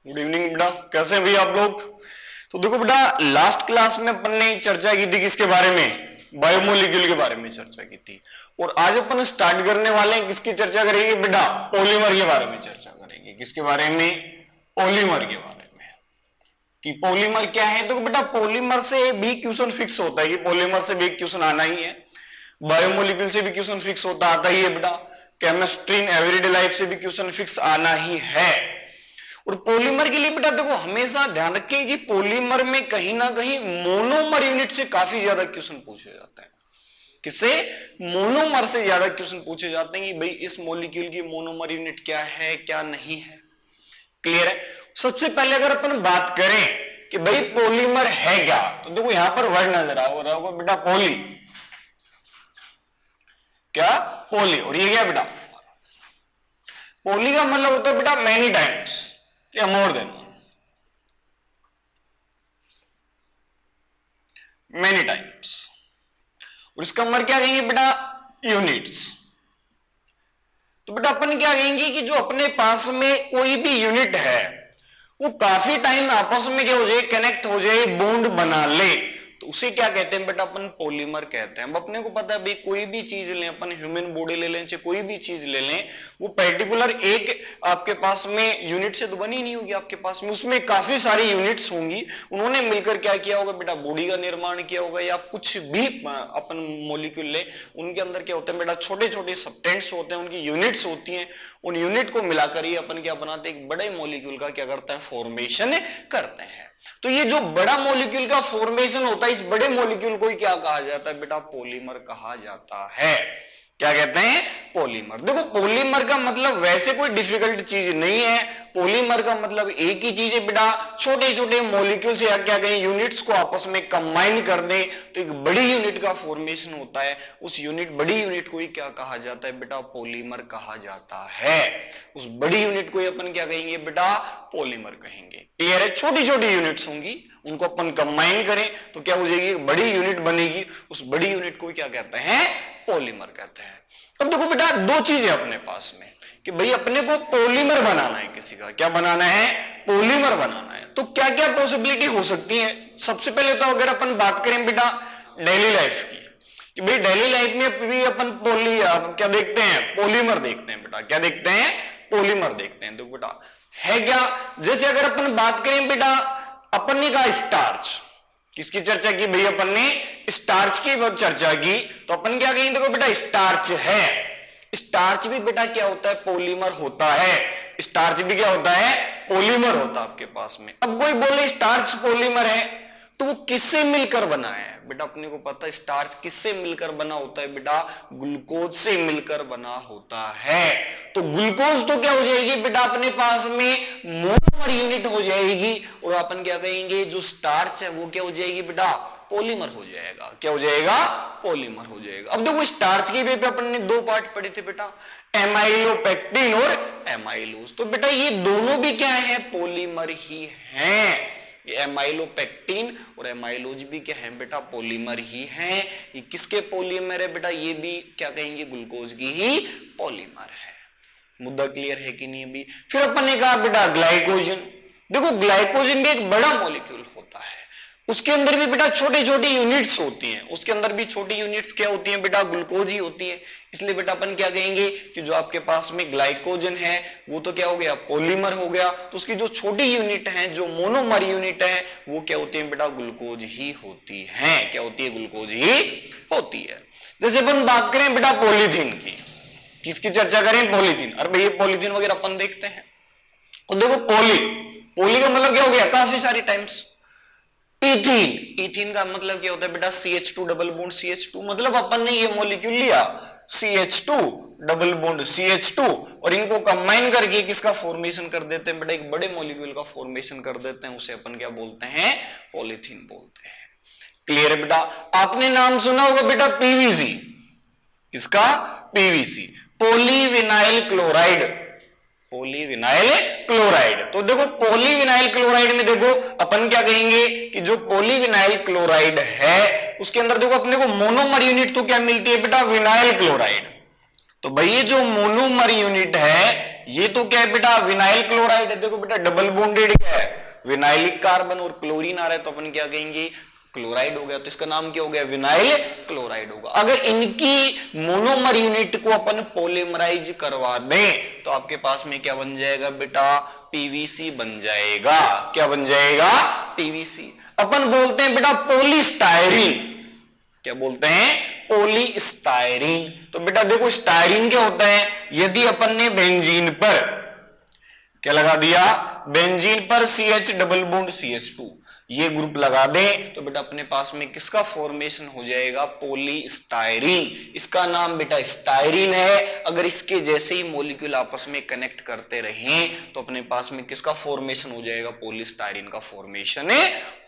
Good evening बेटा, कैसे हैं भाई आप लोग। तो देखो बेटा, लास्ट क्लास में अपन ने चर्चा की थी किसके बारे में, बायोमोलिक्यूल के बारे में चर्चा की थी। और आज अपन स्टार्ट करने वाले हैं, किसकी चर्चा करेंगे बेटा, पॉलीमर के बारे में चर्चा करेंगे। किसके बारे में, पॉलीमर के बारे में। कि पॉलीमर क्या है। तो बेटा पॉलीमर से भी क्वेश्चन फिक्स होता है कि पॉलीमर से भी क्वेश्चन आना ही है, बायोमोलिक्यूल से भी क्वेश्चन फिक्स होता आता ही है बेटा, केमिस्ट्री इन एवरीडे लाइफ से भी क्वेश्चन फिक्स आना ही है। और पॉलीमर के लिए बेटा देखो हमेशा ध्यान रखें कि पॉलीमर में कहीं ना कहीं मोनोमर यूनिट से काफी ज्यादा क्वेश्चन पूछे जाते हैं। किससे, मोनोमर से ज्यादा क्वेश्चन पूछे जाते हैं कि भाई इस मॉलिक्यूल की मोनोमर यूनिट क्या है क्या नहीं है। क्लियर है। सबसे पहले अगर अपन बात करें कि भाई पॉलीमर है क्या, तो देखो यहां पर वर्ड नजर आ रहा होगा बेटा, पॉली, क्या पॉली। और ये क्या बेटा, पॉली का मतलब होता है बेटा मैनी टाइम्स या मोर देन मेनी टाइम्स। और इसका मतलब क्या कहेंगे बेटा, यूनिट्स। तो बेटा अपन क्या कहेंगे कि जो अपने पास में कोई भी यूनिट है वो काफी टाइम आपस में क्या हो जाए, कनेक्ट हो जाए, बॉन्ड बना ले, तो उसे क्या कहते हैं बेटा, अपन पॉलीमर कहते हैं। अब अपने को पता है भाई कोई भी चीज लें, अपन ह्यूमन बॉडी ले लें चाहे कोई भी चीज ले लें, वो पर्टिकुलर एक आपके पास में यूनिट से तो बनी नहीं होगी, आपके पास में उसमें काफी सारी यूनिट्स होंगी, उन्होंने मिलकर क्या किया होगा बेटा, बॉडी का निर्माण किया होगा। या कुछ भी अपन मॉलिक्यूल ले, उनके अंदर क्या होता है बेटा, छोटे छोटे सब्सटेंस होते हैं, उनकी यूनिट्स होती हैं, उन यूनिट को मिलाकर ही अपन क्या बनाते हैं, एक बड़े मॉलिक्यूल का क्या करते हैं, फॉर्मेशन करते हैं। तो ये जो बड़ा मॉलिक्यूल का फॉर्मेशन होता है, इस बड़े मॉलिक्यूल को ही क्या कहा जाता है बेटा, पॉलीमर कहा जाता है। क्या कहते हैं, पॉलीमर। देखो पॉलीमर का मतलब वैसे कोई डिफिकल्ट चीज नहीं है। पॉलीमर का मतलब एक ही चीज है बेटा, छोटे छोटे मॉलिक्यूल्स या क्या कहें यूनिट्स को आपस में कंबाइन कर दे तो एक बड़ी यूनिट का फॉर्मेशन होता है। उस बड़ी यूनिट को ही क्या कहा जाता है बेटा, पॉलीमर कहा जाता है। उस बड़ी यूनिट को ही अपन क्या कहेंगे बेटा, पॉलीमर कहेंगे। क्लियर है। छोटी छोटी यूनिट्स होंगी, उनको अपन कंबाइन करें तो क्या हो जाएगी, बड़ी यूनिट बनेगी। उस बड़ी यूनिट को क्या कहते हैं, पॉलीमर कहते हैं। अब देखो बेटा दो चीजें अपने पास में कि भाई अपने को पॉलीमर बनाना है, किसी का क्या बनाना है, पॉलीमर बनाना है। तो क्या क्या पॉसिबिलिटी हो सकती है। सबसे पहले तो अगर अपन बात करें बेटा डेली लाइफ की, कि भाई डेली लाइफ में भी अपन क्या देखते हैं, पॉलीमर देखते हैं बेटा। क्या देखते हैं, पॉलीमर देखते हैं। देखो बेटा है क्या, जैसे अगर अपन बात करें बेटा, अपन ने कहा स्टार्च, किसकी चर्चा की भाई, अपन ने स्टार्च की चर्चा की, तो अपन क्या कहेंगे, देखो बेटा स्टार्च है। स्टार्च भी बेटा क्या होता है, पॉलीमर होता है। स्टार्च भी क्या होता है, पॉलीमर होता है आपके पास में। अब कोई बोले स्टार्च पॉलीमर है, तो वो किससे मिलकर बना है बेटा, अपने को पता है स्टार्च किससे मिलकर बना होता है बेटा, ग्लूकोज से मिलकर बना होता है। तो ग्लूकोज तो क्या हो जाएगी बेटा, अपने पास में मोनोमर यूनिट हो जाएगी, और अपन क्या कहेंगे, जो स्टार्च है वो क्या हो जाएगी बेटा, पॉलीमर हो जाएगा। क्या हो जाएगा, पॉलीमर हो जाएगा। अब देखो स्टार्च के भी अपन ने दो पार्ट पढ़े थे बेटा, एमाइलोपेक्टिन और एमाइलोज। तो बेटा ये दोनों भी क्या है, पॉलीमर ही हैं। एमाइलोपेक्टिन और एमाइलोज भी क्या है बेटा, पॉलीमर ही हैं। ये किसके पॉलीमर है बेटा, ये भी क्या कहेंगे, ग्लूकोज की ही पॉलीमर है। मुद्दा क्लियर है कि नहीं अभी। फिर अपन ने कहा बेटा ग्लाइकोजन। देखो ग्लाइकोजन भी एक बड़ा मॉलिक्यूल होता है, उसके अंदर भी बेटा छोटी छोटी यूनिट्स होती हैं। उसके अंदर भी छोटी यूनिट्स क्या होती हैं बेटा, ग्लूकोज ही होती है। इसलिए बेटा अपन क्या कहेंगे कि जो आपके पास में ग्लाइकोजन है वो तो क्या हो गया, पॉलीमर हो गया। तो उसकी जो छोटी यूनिट है, जो मोनोमर यूनिट है, वो क्या होती है बेटा, ग्लूकोज ही होती है। क्या होती है, ग्लूकोज ही होती है। जैसे अपन बात करें बेटा पॉलीथीन की, किसकी चर्चा करें, पॉलीथीन। अरे भैया पॉलीथीन वगैरह अपन देखते हैं, तो देखो पॉली का मतलब क्या हो गया, काफी सारी टाइम्स। इथीन, इथीन का मतलब क्या होता है बेटा, CH2 डबल बॉन्ड CH2। मतलब अपन ने ये मॉलिक्यूल लिया CH2 डबल बॉन्ड CH2 और इनको कंबाइन करके किसका फॉर्मेशन कर देते हैं बेटा, एक बड़े मॉलिक्यूल का फॉर्मेशन कर देते हैं। उसे अपन क्या बोलते हैं, पॉलीथीन बोलते हैं। क्लियर है बेटा। आपने नाम सुना होगा बेटा PVC, किसका, PVC, polyvinyl chloride. Polyvinyl chloride. तो देखो पॉलीविनाइल क्लोराइड में देखो अपन क्या कहेंगे कि जो पॉलीविनाइल क्लोराइड है उसके अंदर देखो अपने को मोनोमर यूनिट तो क्या मिलती है बेटा, विनाइल क्लोराइड। तो भाई ये जो मोनोमर यूनिट है ये तो क्या है बेटा, विनाइल क्लोराइड है। देखो बेटा डबल बॉन्डेड क्या है, विनाइलिक कार्बन और क्लोरीन आ रहा है, तो अपन क्या कहेंगे, क्लोराइड हो गया, तो इसका नाम क्या हो गया, विनाइल क्लोराइड होगा। अगर इनकी मोनोमर यूनिट को अपन पॉलीमराइज करवा दें तो आपके पास में क्या बन जाएगा बेटा, पीवीसी बन जाएगा। क्या बन जाएगा, पीवीसी। अपन बोलते हैं बेटा पॉलीस्टायरीन, क्या बोलते हैं, पॉलीस्टायरीन। तो बेटा देखो स्टायरीन क्या होता है, यदि अपन ने बेंजीन पर क्या लगा दिया, बेंजीन पर CH डबल बॉन्ड CH2 ये ग्रुप लगा दें तो बेटा अपने पास में किसका फॉर्मेशन हो जाएगा, पॉलीस्टायरीन। इसका नाम बेटा स्टायरीन है। अगर इसके जैसे ही मॉलिक्यूल आपस में कनेक्ट करते रहें तो अपने पास में किसका फॉर्मेशन हो जाएगा, पॉलीस्टायरीन का फॉर्मेशन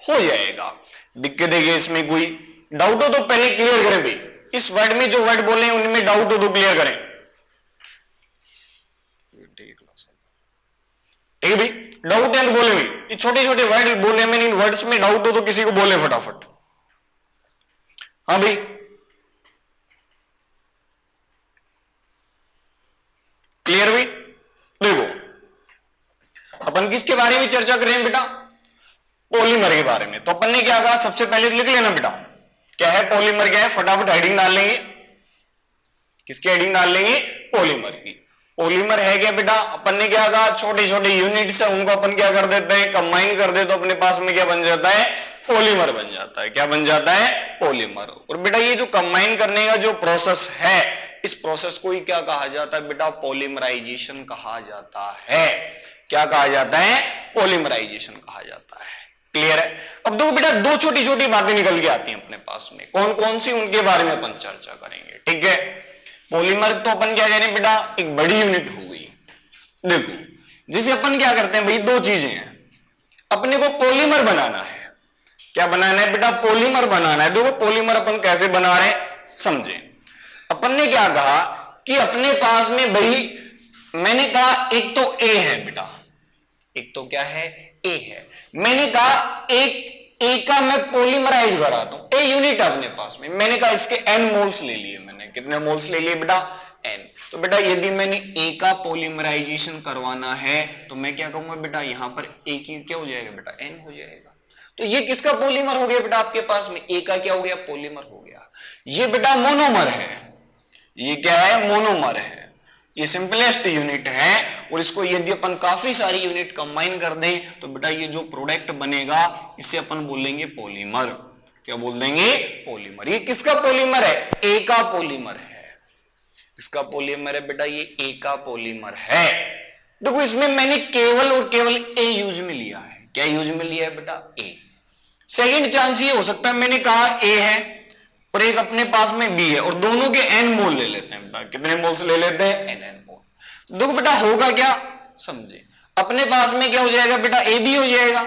हो जाएगा। दिक्कत है इसमें कोई डाउट हो तो पहले क्लियर करें भाई, इस वर्ड में जो वर्ड बोले उनमें डाउट हो तो क्लियर करें। ठीक है भाई, डाउट है तो बोले भाई, ये छोटे छोटे वर्ड बोले, मैंने इन वर्ड्स में डाउट हो तो किसी को बोले फटाफट। हाँ भाई, क्लियर भाई। देखो अपन किसके बारे में चर्चा कर रहे हैं बेटा, पॉलीमर के बारे में। तो अपन ने क्या कहा, सबसे पहले लिख लेना बेटा क्या है पॉलीमर, क्या है, फटाफट हेडिंग डाल लेंगे। किसकी हेडिंग डाल लेंगे, पॉलीमर की। पॉलीमर है क्या बेटा, अपन ने क्या कहा, छोटे छोटे यूनिट्स है उनको अपन क्या कर देते हैं, कंबाइन कर दे तो अपने पास में क्या बन जाता है, पॉलीमर बन जाता है। क्या बन जाता है, पॉलीमर। और बेटा ये जो कंबाइन करने का जो प्रोसेस है, इस प्रोसेस को ही क्या कहा जाता है बेटा, पॉलीमराइजेशन कहा जाता है। क्या कहा जाता है, पॉलीमराइजेशन कहा जाता है। क्लियर है। अब दो बेटा दो छोटी छोटी बातें निकल के आती हैं अपने पास में, कौन कौन सी, उनके बारे में अपन चर्चा करेंगे। ठीक है, पॉलीमर तो अपन क्या कह रहे हैं बेटा, एक बड़ी यूनिट हो गई। देखो जिसे अपन क्या करते हैं भाई, दो चीजें हैं, अपने को पॉलीमर बनाना है। क्या बनाना है बेटा, पॉलीमर बनाना है। देखो पॉलीमर अपन कैसे बना रहे हैं समझे। अपन ने क्या कहा कि अपने पास में भाई, मैंने कहा एक तो ए है बेटा, एक तो क्या है, ए है। मैंने कहा एक ए का मैं पॉलीमराइज कराता हूं, ए यूनिट अपने पास में, मैंने कहा इसके एन मोल्स ले लिए। मैंने कितने मोल्स ले लिए बेटा, एन। तो बेटा यदि मैंने ए का पॉलीमराइजेशन करवाना है तो मैं क्या कहूंगा बेटा, यहां पर ए की क्या हो जाएगा बेटा, एन हो जाएगा। तो ये किसका पॉलीमर हो गया बेटा, आपके पास में ए का क्या हो गया, पॉलीमर हो गया। ये बेटा मोनोमर है, ये क्या है, मोनोमर है। ये सिंपलेस्ट यूनिट है और इसको यदि अपन काफी सारी यूनिट कंबाइन कर दें तो बेटा ये जो प्रोडक्ट बनेगा इसे अपन बोलेंगे पॉलीमर। क्या बोल देंगे, पॉलीमर। ये किसका पॉलीमर है, ए का पॉलीमर है। इसका पॉलीमर है बेटा, ये ए का पॉलीमर है। देखो इसमें मैंने केवल और केवल ए यूज में लिया है। क्या यूज में लिया है बेटा, ए। सेकेंड चांस ये हो सकता है, मैंने कहा ए है और एक अपने पास में बी है और दोनों के एन मोल ले लेते हैं बेटा। कितने मोल्स ले लेते हैं, एन एन मोल। देखो बेटा होगा क्या, समझे, अपने पास में क्या हो जाएगा बेटा, ए बी हो जाएगा।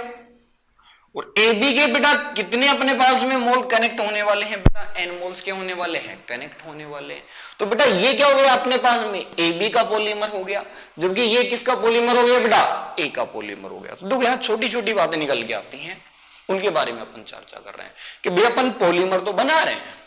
और ए बी के बेटा कितने अपने पास में मोल कनेक्ट होने वाले हैं बेटा, एन मोल्स क्या होने वाले हैं, कनेक्ट होने वाले हैं। तो बेटा ये क्या हो गया अपने पास में, ए बी का पॉलीमर हो गया, जबकि ये किसका पॉलीमर हो गया बेटा, ए का पॉलीमर हो गया। तो देखो यहां छोटी छोटी बातें निकल के आती हैं, उनके बारे में अपन चर्चा कर रहे हैं कि भाई अपन पॉलीमर तो बना रहे हैं,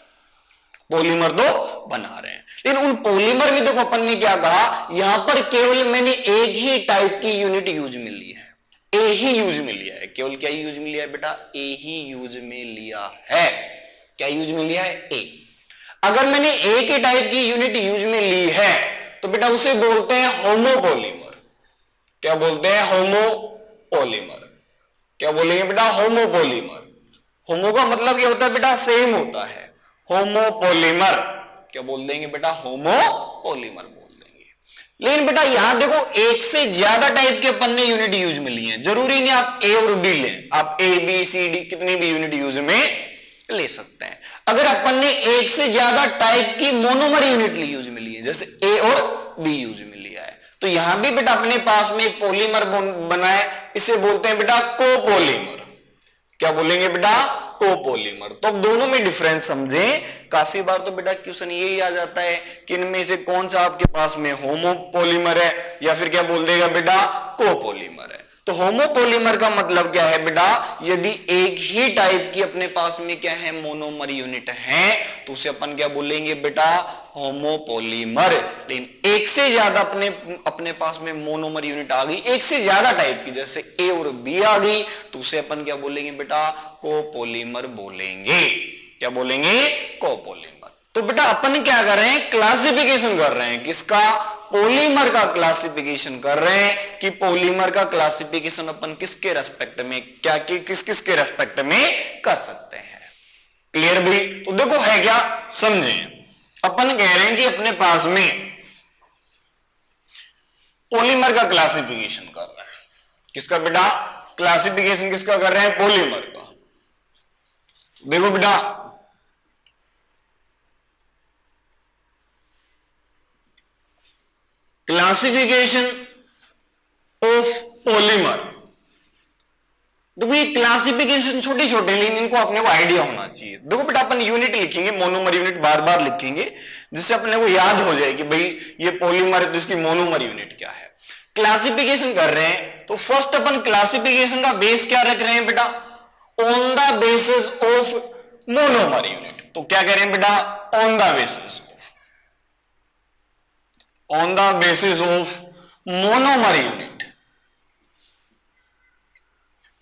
पॉलीमर तो बना रहे हैं, लेकिन उन पॉलीमर में देखो अपन ने क्या कहा, यहां पर केवल मैंने एक ही टाइप की यूनिट यूज में ली है, ए ही यूज में लिया है। केवल क्या यूज में लिया है बेटा, ए ही यूज में लिया है। क्या यूज में लिया है, ए। अगर मैंने ए के टाइप की यूनिट यूज में ली है तो बेटा उसे बोलते हैं होमोपॉलीमर। क्या बोलते हैं, होमोपॉलीमर। क्या बोलेंगे बेटा, होमोपॉलीमर। होमो का मतलब क्या होता है बेटा, सेम होता है, होमोपॉलीमर। क्या बोल देंगे बेटा, होमोपॉलीमर बोल देंगे। लेकिन बेटा यहां देखो एक से ज्यादा टाइप के अपन ने यूनिट यूज में लिए हैं, जरूरी नहीं आप ए और बी लें, आप ए बी सी डी कितनी भी यूनिट यूज में ले सकते हैं। अगर अपन ने एक से ज्यादा टाइप की मोनोमर यूनिट यूज में ली है, जैसे ए और बी यूज में लिया है, तो यहां भी बेटा अपने पास में पॉलीमर बना है, इसे बोलते हैं बेटा कोपॉलीमर। क्या बोलेंगे बेटा, कोपॉलीमर। तो अब दोनों में डिफरेंस समझें। काफी बार तो बेटा क्वेश्चन यही आ जाता है कि इनमें से कौन सा आपके पास में होमोपॉलीमर है या फिर क्या बोल देगा बेटा, कोपॉलीमर है। तो होमोपोलीमर का मतलब क्या है बेटा, यदि एक ही टाइप की अपने पास में क्या है मोनोमर यूनिट है तो उसे अपन क्या बोलेंगे बेटा, होमोपोलीमर। लेकिन एक से ज्यादा अपने पास में मोनोमर यूनिट आ गई, एक से ज्यादा टाइप की, जैसे ए और बी आ गई, तो उसे अपन क्या बोलेंगे बेटा, कोपोलीमर बोलेंगे। क्या बोलेंगे, कोपोलीमर। तो बेटा अपन क्या कर रहे हैं, क्लासिफिकेशन कर रहे हैं, किसका, पॉलीमर का क्लासिफिकेशन कर रहे हैं कि पॉलीमर का क्लासिफिकेशन अपन किसके रेस्पेक्ट में, क्या किस किस के रेस्पेक्ट में कर सकते हैं। क्लियर भाई। तो देखो है क्या, समझें। अपन कह रहे हैं कि अपने पास में पॉलीमर का क्लासिफिकेशन कर रहे हैं, किसका बेटा, क्लासिफिकेशन किसका कर रहे हैं, पॉलीमर का। देखो बेटा, क्लासिफिकेशन ऑफ पॉलीमर। देखो ये क्लासिफिकेशन छोटी छोटी, लेकिन इनको अपने को आइडिया होना चाहिए। देखो बेटा अपन यूनिट लिखेंगे, मोनोमर यूनिट बार बार लिखेंगे, जिससे अपने को याद हो जाए कि भाई ये पॉलीमर है तो इसकी मोनोमर यूनिट क्या है। क्लासिफिकेशन कर रहे हैं तो फर्स्ट अपन क्लासिफिकेशन का बेस क्या रख रहे हैं बेटा, on the basis of monomer unit. तो क्या कह रहे हैं बेटा, on the basis of monomer unit,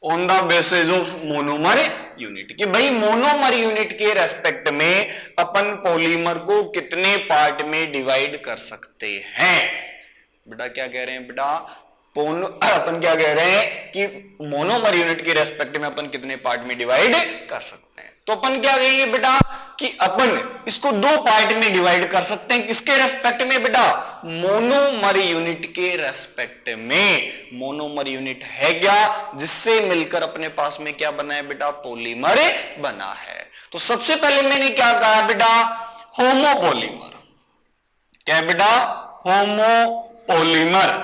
on the basis of monomer unit, कि भाई मोनोमर यूनिट के रेस्पेक्ट में अपन पॉलीमर को कितने पार्ट में डिवाइड कर सकते हैं। बेटा क्या कह रहे हैं बेटा, अपन क्या कह रहे हैं कि मोनोमर यूनिट के रेस्पेक्ट में अपन कितने पार्ट में डिवाइड कर सकते हैं। तो अपन क्या कहेंगे बेटा कि अपन इसको दो पार्ट में डिवाइड कर सकते हैं, किसके रेस्पेक्ट में बेटा, मोनोमर यूनिट के रेस्पेक्ट में। मोनोमर यूनिट है क्या, जिससे मिलकर अपने पास में क्या बना है बेटा, पॉलीमर बना है। तो सबसे पहले मैंने क्या कहा बेटा, होमोपोलीमर। क्या है बेटा, होमोपोलीमर।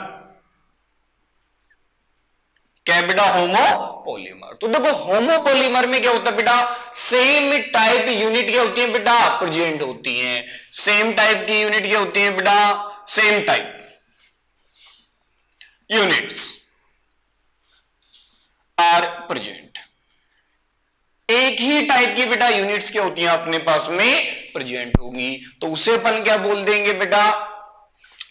क्या है बेटा, होमोपोलीमर। तो देखो होमोपोलीमर में क्या होता है बेटा, सेम टाइप यूनिट क्या होती है बेटा, प्रेजेंट होती हैं। सेम टाइप की यूनिट क्या होती है बेटा, same type units are present. एक ही टाइप की बेटा यूनिट्स क्या होती हैं अपने पास में प्रेजेंट होगी, तो उसे अपन क्या बोल देंगे बेटा,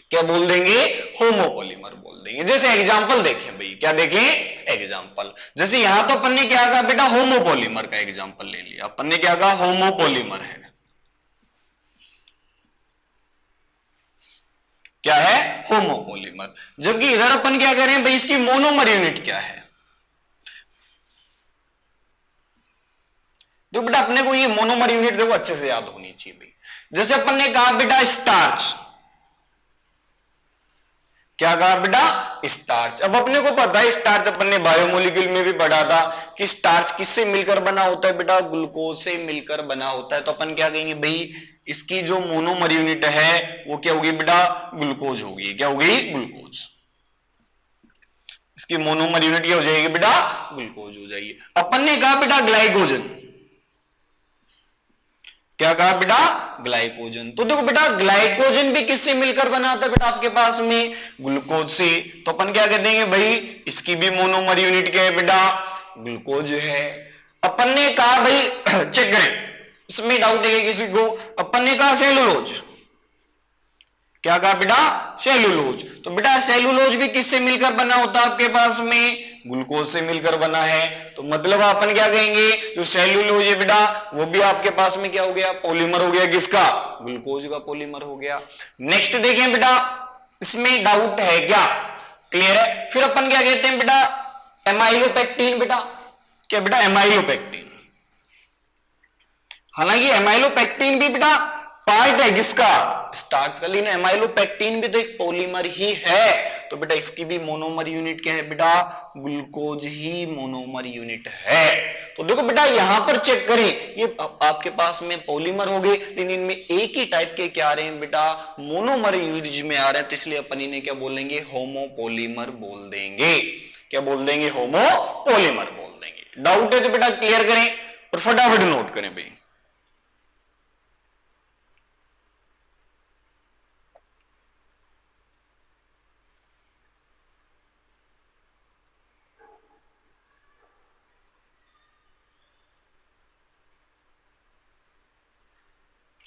क्या बोल देंगे, होमोपोलीमर बोल देंगे। जैसे एग्जांपल देखें भाई, क्या देखें, एग्जांपल। जैसे यहां तो अपन ने क्या कहा बेटा, होमोपोलीमर का एग्जांपल ले लिया, अपन ने क्या कहा, होमोपोलीमर है। क्या है, होमोपोलीमर। जबकि इधर अपन क्या करें भाई, इसकी मोनोमर यूनिट क्या है। तो बेटा अपने को ये मोनोमर यूनिट देखो अच्छे से याद होनी चाहिए भाई। जैसे अपन ने कहा बेटा स्टार्च, क्या कहा बेटा, स्टार्च। अब अपने को पता है स्टार्च, अपन ने बायोमोलिक्यूल में भी पढ़ा था कि स्टार्च किससे मिलकर बना होता है बेटा, ग्लूकोज से मिलकर बना होता है। तो अपन क्या कहेंगे भाई, इसकी जो मोनोमर यूनिट है वो क्या होगी बेटा, ग्लूकोज होगी। क्या होगी, ग्लूकोज। इसकी मोनोमर यूनिट क्या हो जाएगी बेटा, ग्लूकोज हो जाएगी। अपन ने कहा बेटा ग्लाइकोजन, क्या कहा बेटा, ग्लाइकोजन। तो देखो बेटा ग्लाइकोजन भी किससे मिलकर बना होता है बेटा, आपके पास में ग्लूकोज से। तो अपन क्या कर देंगे भाई, इसकी भी मोनोमर यूनिट क्या है बेटा, ग्लूकोज है। अपन ने कहा भाई चेक करें, इसमें डाउट है किसी को, अपन ने कहा सेलुलोज, क्या कहा बेटा, सेलुलोज। तो बेटा सेलुलोज भी किससे मिलकर बना होता है आपके पास में, ग्लूकोज से मिलकर बना है। तो मतलब अपन क्या कहेंगे, जो सेल्यूलोज है बेटा वो भी आपके पास में क्या हो गया, पॉलीमर हो गया, किसका, ग्लूकोज का पॉलीमर हो गया। नेक्स्ट देखें बेटा, इसमें डाउट है क्या, क्लियर है। फिर अपन क्या कहते हैं बेटा, एमाइलोपेक्टिन। बेटा क्या बेटा, एमाइलोपेक्टिन। हालांकि एमाइलोपेक्टिन भी बेटा पार्ट है किसका, स्टार्च का, लेकिन एमाइलोपेक्टिन भी तो एक पॉलीमर ही है। तो बेटा इसकी भी मोनोमर यूनिट क्या है बेटा, ग्लूकोज ही मोनोमर यूनिट है। तो देखो बेटा यहां पर चेक करें, ये आपके पास में पॉलीमर हो गए, लेकिन इनमें एक ही टाइप के क्या आ रहे हैं बेटा, मोनोमर यूनिट में आ रहे हैं। तो इसलिए अपन इन्हें क्या बोलेंगे, होमोपोलीमर बोल देंगे। क्या बोल देंगे, होमोपोलीमर बोल देंगे। डाउट है तो बेटा क्लियर करें और फटाफट नोट करें भाई।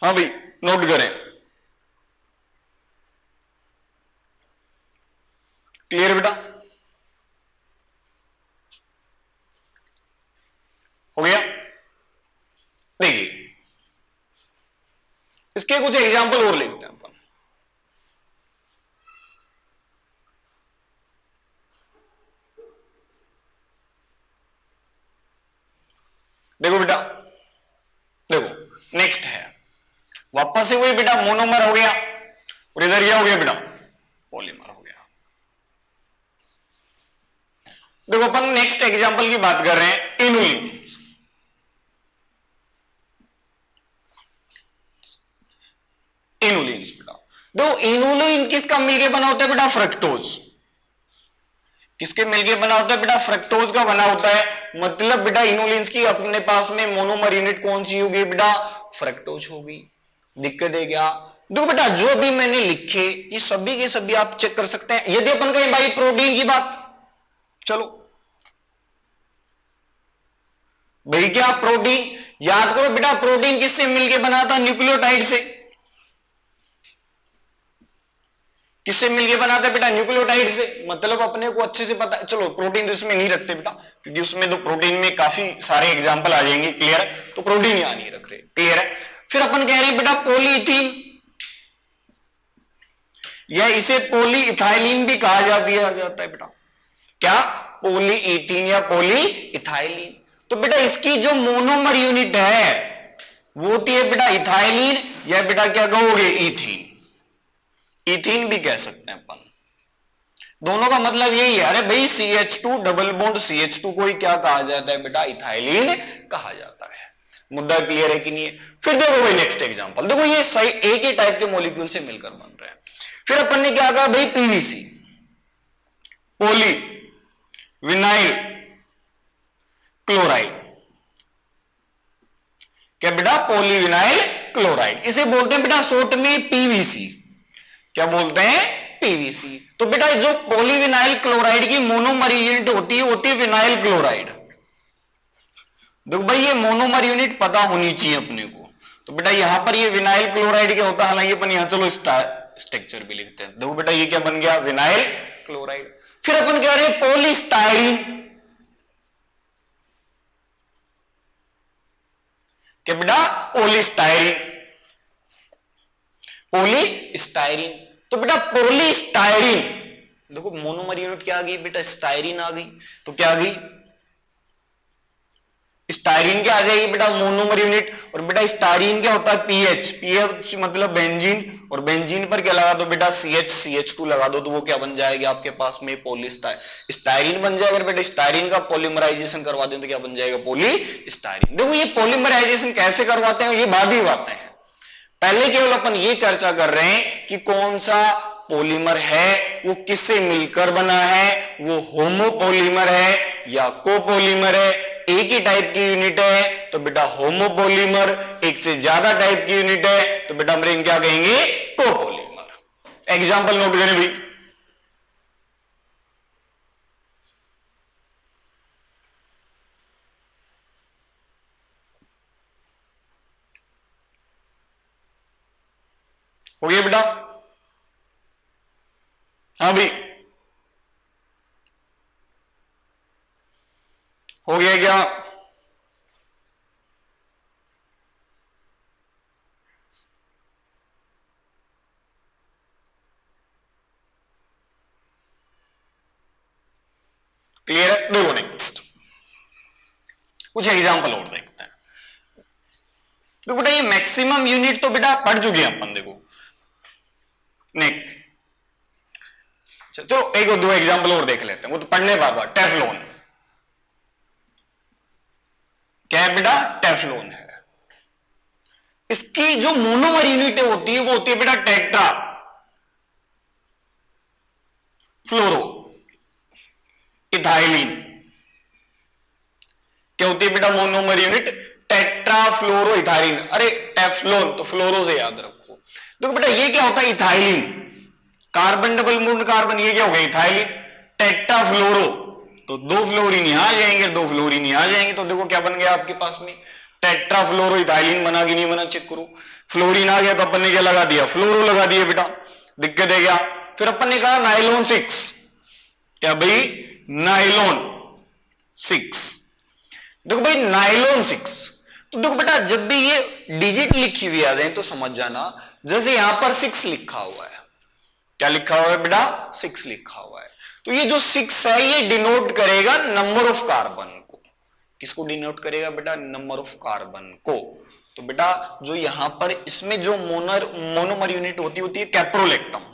हाँ भाई नोट करें। क्लियर बेटा? हो गया? देखिए इसके कुछ एग्जाम्पल और लेते हैं अपन। देखो बेटा, देखो नेक्स्ट है वापस से वही बेटा मोनोमर हो गया और इधर क्या हो गया बेटा पॉलीमर हो गया। देखो अपन नेक्स्ट एग्जांपल की बात कर रहे हैं इनुलिन। इनुलिन्स बेटा, देखो इनुलिन किसका मिलके बना होता है बेटा फ्रक्टोज। किसके मिलके बना होता है बेटा फ्रक्टोज का बना होता है। मतलब बेटा इनुलिन्स की अपने पास में मोनोमर यूनिट कौन सी होगी बेटा फ्रक्टोज होगी। दिक्कत है क्या? देखो बेटा जो भी मैंने लिखे ये सभी के सभी आप चेक कर सकते हैं। यदि अपन कहें भाई प्रोटीन की बात, चलो भाई क्या प्रोटीन याद करो बेटा, प्रोटीन किससे मिलके बना था न्यूक्लियोटाइड से। किससे मिलके बनाते बेटा न्यूक्लियोटाइड से। मतलब अपने को अच्छे से पता है। चलो प्रोटीन तो इसमें नहीं रखते बेटा क्योंकि उसमें तो प्रोटीन में काफी सारे एग्जांपल आ जाएंगे। क्लियर है? तो प्रोटीन यहां नहीं रख रहे। क्लियर है? फिर अपन कह रहे हैं बेटा पॉलीइथीन, या इसे पॉलीइथाइलिन भी कहा जाता है बेटा। क्या? पॉलीइथीन या पॉलीइथाइलिन। तो बेटा इसकी जो मोनोमर यूनिट है वो होती है बेटा इथाइलिन, या बेटा क्या कहोगे इथीन। इथीन भी कह सकते हैं अपन। दोनों का मतलब यही है। अरे भाई CH2 डबल बॉन्ड CH2 को ही क्या कहा जाता है बेटा इथाइलिन कहा जाता है। मुद्दा क्लियर है कि नहीं है? फिर देखो भाई नेक्स्ट एग्जांपल, देखो ये सही एक ही टाइप के मॉलिक्यूल से मिलकर बन रहे हैं। फिर अपन ने क्या कहा भाई पीवीसी, पॉली विनाइल क्लोराइड। क्या बेटा पॉलीविनाइल क्लोराइड, इसे बोलते हैं बेटा शॉर्ट में पीवीसी। क्या बोलते हैं? पीवीसी। तो बेटा जो पॉलीविनाइल क्लोराइड की मोनोमर यूनिट होती है विनाइल क्लोराइड। देखो भाई ये मोनोमर यूनिट पता होनी चाहिए अपने को। तो बेटा यहां पर ये विनाइल क्लोराइड क्या होता है, हालांकि अपन यहां चलो स्ट्रक्चर भी लिखते हैं। देखो बेटा ये क्या बन गया विनाइल क्लोराइड। फिर अपन कह रहे हैं पॉलीस्टाइरीन। क्या बेटा पॉलीस्टाइरीन, पॉलीस्टाइरीन। तो बेटा पॉलीस्टाइरीन देखो मोनोमर यूनिट क्या आ गई बेटा स्टाइरीन आ गई। तो क्या आ गई स्टाइरीन क्या आ जाएगी बेटा मोनोमर यूनिट। और बेटा स्टाइरीन क्या होता है पीएच, पीएच मतलब बेंजीन, और बेंजीन पर क्या लगा दो बेटा CH CH2 लगा दो तो वो क्या बन जाएगा आपके पास में पॉलीस्टाइरीन बन जाएगा। बेटा स्टाइरीन का पॉलीमराइजेशन करवा दें तो क्या बन जाएगा पॉलीस्टाइरीन। देखो ये पॉलीमराइजेशन कैसे करवाते हैं ये बाद ही बातें हैं। पहले केवल अपन ये चर्चा कर रहे हैं कि कौन सा पॉलीमर है वो किससे मिलकर बना है, वो होमोपॉलीमर है या कोपॉलीमर है। एक ही टाइप की यूनिट है तो बेटा होमोपॉलीमर, एक से ज्यादा टाइप की यूनिट है तो बेटा हम क्या कहेंगे कोपॉलीमर। एग्जांपल नोट करें भाई। हो गया बेटा? हाँ भाई हो गया क्या? क्लियर है? देखो नेक्स्ट कुछ एग्जांपल और देखते हैं। तो बेटा ये मैक्सिमम यूनिट तो बेटा पढ़ चुके हैं अपन। देखो नेक्स्ट चलो एक और दो एग्जांपल और देख लेते हैं, वो तो पढ़ने बार बार। टेफ्लॉन, क्या है बेटा टेफ्लॉन है। इसकी जो मोनोमर यूनिट होती है वो होती है बेटा टेट्रा फ्लोरो इथाइलिन। क्या होती है बेटा मोनोमर यूनिट टेट्रा फ्लोरो इथाइलिन। अरे टेफ्लॉन तो फ्लोरो से याद रखो। देखो बेटा ये क्या होता है ethylene, carbon double bond carbon, ये क्या हो गया इथाइलिन। टेट्रा फ्लोरो तो दो फ्लोरीन यहां आ जाएंगे, दो फ्लोरीन यहां आ जाएंगे तो देखो क्या बन गया आपके पास में टेट्राफ्लोरोइथाइलिन बना कि नहीं बना, चेक करो। फ्लोरीन आ गया तो अपन ने क्या लगा दिया, फ्लोरो लगा दिया बेटा, दिक्कत है क्या। फिर अपन ने कहा नाइलॉन 6, क्या भाई, नाइलॉन 6। देखो भाई नाइलॉन 6, तो देखो बेटा जब भी ये डिजिट लिखी हुई आ जाए तो समझ जाना, जैसे यहां पर 6 लिखा हुआ है, क्या लिखा हुआ है बेटा, 6 लिखा हुआ है, तो ये जो 6 है ये डिनोट करेगा नंबर ऑफ कार्बन को। किसको डिनोट करेगा बेटा, नंबर ऑफ कार्बन को। तो बेटा जो यहां पर इसमें जो मोनोमर यूनिट होती है कैप्रोलेक्टम।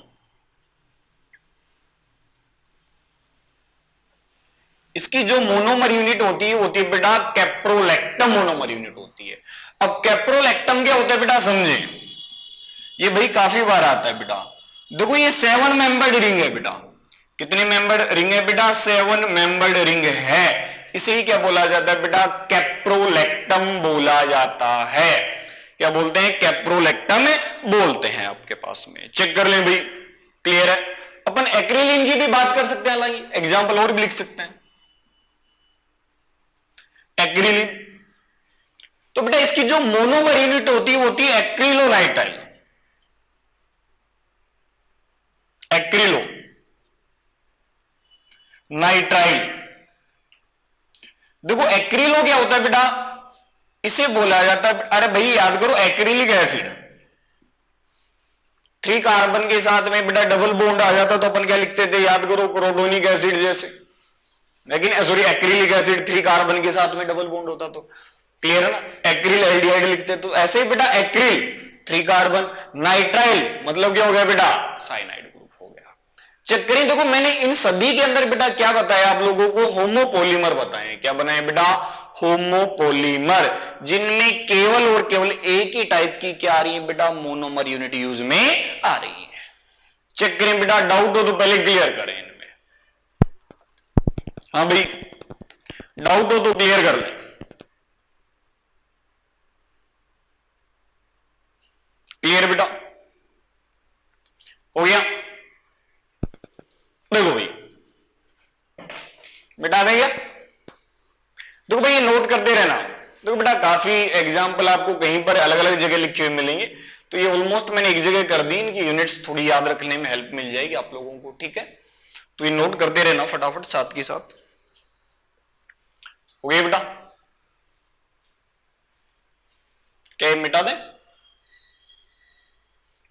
इसकी जो मोनोमर यूनिट होती है बेटा कैप्रोलेक्टम मोनोमर यूनिट होती है। अब कैप्रोलेक्टम क्या होता है बेटा, समझे, ये भाई काफी बार आता है बेटा। देखो ये 7 मेंबर्ड रिंग है बेटा, कितने मेंबर्ड रिंग है बेटा, 7 मेंबर्ड रिंग है। इसे ही क्या बोला जाता है बेटा, कैप्रोलेक्टम बोला जाता है। क्या बोलते हैं, कैप्रोलेक्टम बोलते हैं आपके पास में, चेक कर लें भाई, क्लियर है। अपन एक्रिलिन की भी बात कर सकते हैं, हालांकि एग्जाम्पल और भी लिख सकते हैं एक्रिलिन। तो बेटा इसकी जो मोनोमर यूनिट होती है एक्रिलोनाइटाइल, एक्रिलो नाइट्राइल। देखो एक्रिलो क्या होता है बेटा, इसे बोला जाता है, अरे भाई याद करो, एक्रिलिक एसिड 3 कार्बन के साथ में बेटा डबल बॉन्ड आ जाता तो अपन क्या लिखते थे, याद करो, क्रोटोनिक एसिड जैसे, लेकिन सॉरी एक्रिलिक एसिड 3 कार्बन के साथ में डबल बॉन्ड होता तो, क्लियर है ना, एक्रिल एल्डिहाइड लिखते। तो ऐसे ही बेटा एक्रिल 3 कार्बन, नाइट्राइल मतलब क्या हो गया बेटा, साइनाइड ग्रुप हो गया। चेक करें, देखो मैंने इन सभी के अंदर बेटा क्या बताया आप लोगों को, होमोपोलीमर बताए। क्या बनाए बेटा, होमोपोलीमर, जिनमें केवल और केवल एक ही टाइप की क्या आ रही है बेटा, मोनोमर यूनिट यूज में आ रही है। चेक करें बेटा, डाउट हो तो पहले क्लियर करें इनमें। हाँ भाई डाउट हो तो क्लियर कर लें, क्लियर बेटा, हो गया। देखो भाई बेटा देगा, देखो भाई ये नोट करते रहना। देखो बेटा काफी एग्जाम्पल आपको कहीं पर अलग अलग जगह लिखे हुए मिलेंगे, तो ये ऑलमोस्ट मैंने एक जगह कर दी, इनकी यूनिट्स थोड़ी याद रखने में हेल्प मिल जाएगी आप लोगों को, ठीक है। तो ये नोट करते रहना फटाफट साथ के साथ, हो गया बेटा। क्या ये मिटा दें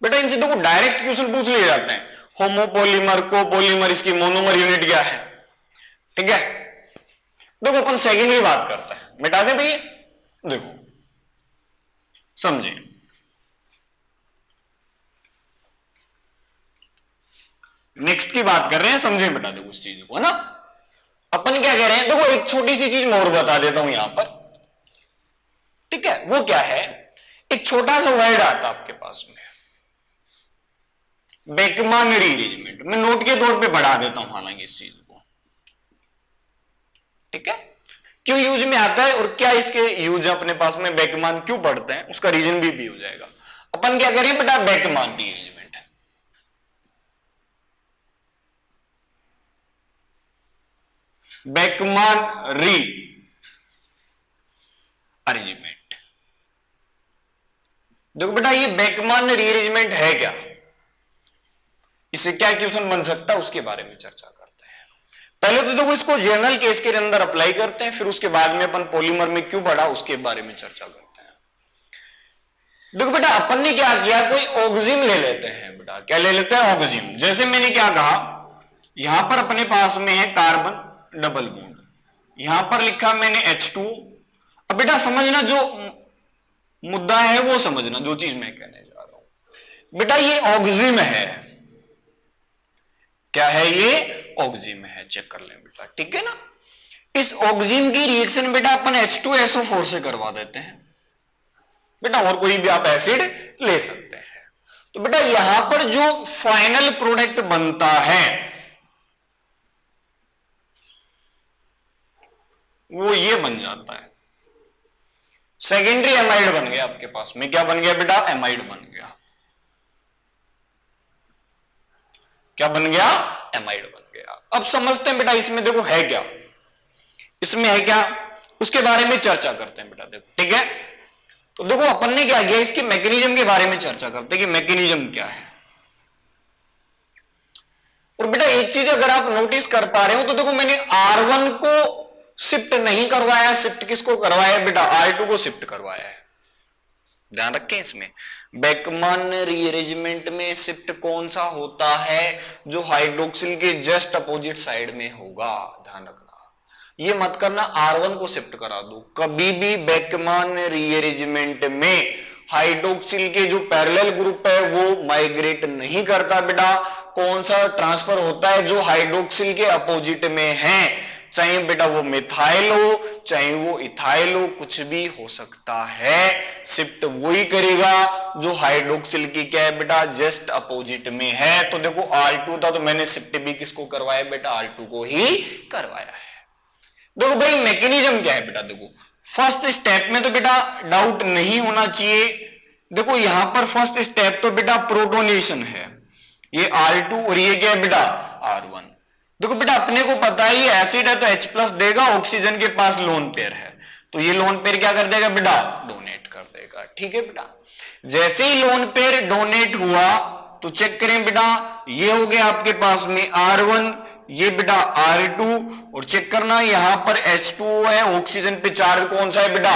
बेटा, इनसे देखो डायरेक्ट क्वेश्चन पूछ लिए जाते हैं, होमोपोलीमर, कोपोलीमर, इसकी मोनोमर यूनिट क्या है, ठीक है। देखो अपन सेकेंडरी बात करते हैं, मिटा दें भैया, देखो समझे, नेक्स्ट की बात कर रहे हैं, समझे बेटा, देखो उस चीज को, है ना। अपन क्या कह रहे हैं, देखो एक छोटी सी चीज मैं और बता देता हूं यहां पर, ठीक है। वो क्या है, एक छोटा सा वर्ड आता आपके पास में, बेकमान रीअरेंजमेंट। मैं नोट के तौर पे बढ़ा देता हूं हालांकि इस चीज को, ठीक है। क्यों यूज में आता है और क्या इसके यूज अपने पास में, बेकमान क्यों पढ़ते हैं, उसका रीजन भी हो जाएगा। अपन क्या करें बेटा, बेकमान रीअरेंजमेंट, बेकमान री अरेंजमेंट। देखो बेटा ये बेकमान रीअरेंजमेंट है क्या, इससे क्या क्वेश्चन बन सकता है उसके बारे में चर्चा करते हैं। पहले तो देखो इसको जनरल केस के अंदर अप्लाई करते हैं, फिर उसके बाद में अपन पॉलीमर में क्यों पढ़ा उसके बारे में चर्चा करते हैं। देखो बेटा अपन ने क्या किया, कोई ऑक्सिम ले लेते हैं बेटा, क्या ले लेते हैं, ऑक्सिम। जैसे मैंने क्या कहा, यहां पर अपने पास में है कार्बन डबल बॉन्ड, यहां पर लिखा मैंने H2। अब बेटा समझना, जो मुद्दा है वो समझना, जो चीज मैं कहने जा रहा हूं बेटा, ये ऑक्सिम है, क्या है ये, ऑक्सिम है, चेक कर लें बेटा, ठीक है ना। इस ऑक्सिम की रिएक्शन बेटा अपन H2SO4 से करवा देते हैं बेटा, और कोई भी आप एसिड ले सकते हैं। तो बेटा यहां पर जो फाइनल प्रोडक्ट बनता है वो ये बन जाता है, सेकेंडरी एमाइड बन गया आपके पास में। क्या बन गया बेटा, एमाइड बन गया। क्या बन गया, एमाइड बन गया। अब समझते हैं बेटा इसमें देखो है क्या, इसमें है क्या, उसके बारे में चर्चा करते हैं बेटा। देखो ठीक है, तो देखो अपन ने क्या किया, इसके मैकेनिज्म के बारे में चर्चा करते हैं कि मैकेनिज्म क्या है। और बेटा एक चीज अगर आप नोटिस कर पा रहे हो तो देखो मैंने R1 को शिफ्ट नहीं करवाया, शिफ्ट किसको करवाया बेटा, R2 को शिफ्ट करवाया है। ध्यान रखें इसमें, बेकमैन रीअरेंजमेंट में शिफ्ट कौन सा होता है, जो हाइड्रोक्सिल के जस्ट अपोजिट साइड में होगा। ध्यान रखना, ये मत करना R1 को शिफ्ट करा दो। कभी भी बेकमैन रीअरेंजमेंट में हाइड्रोक्सिल के जो पैरेलल ग्रुप है वो माइग्रेट नहीं करता बेटा। कौन सा ट्रांसफर होता है, जो हाइड्रोक्सिल के अपोजिट में है, चाहे बेटा वो मिथाइल हो चाहे वो इथाइल हो, कुछ भी हो सकता है। शिफ्ट वही करेगा जो हाइड्रोक्सिल की क्या है बेटा, जस्ट अपोजिट में है। तो देखो R2 था तो मैंने शिफ्ट भी किसको करवाया बेटा, R2 को ही करवाया है। देखो भाई मैकेनिज्म क्या है बेटा, देखो फर्स्ट स्टेप में तो बेटा डाउट नहीं होना चाहिए। देखो यहां पर फर्स्ट स्टेप तो बेटा प्रोटोनेशन है, ये R2 और ये क्या है बेटा R1। देखो बेटा अपने को पता है ये एसिड है तो H+ देगा, ऑक्सीजन के पास लोन पेयर है तो ये लोन पेयर क्या कर देगा बेटा, डोनेट कर देगा। ठीक है बेटा, जैसे ही लोन पेयर डोनेट हुआ तो चेक करें बेटा, ये हो गया आपके पास में R1, ये बेटा R2, और चेक करना यहां पर H2O है, ऑक्सीजन पे चार्ज कौन सा है बेटा,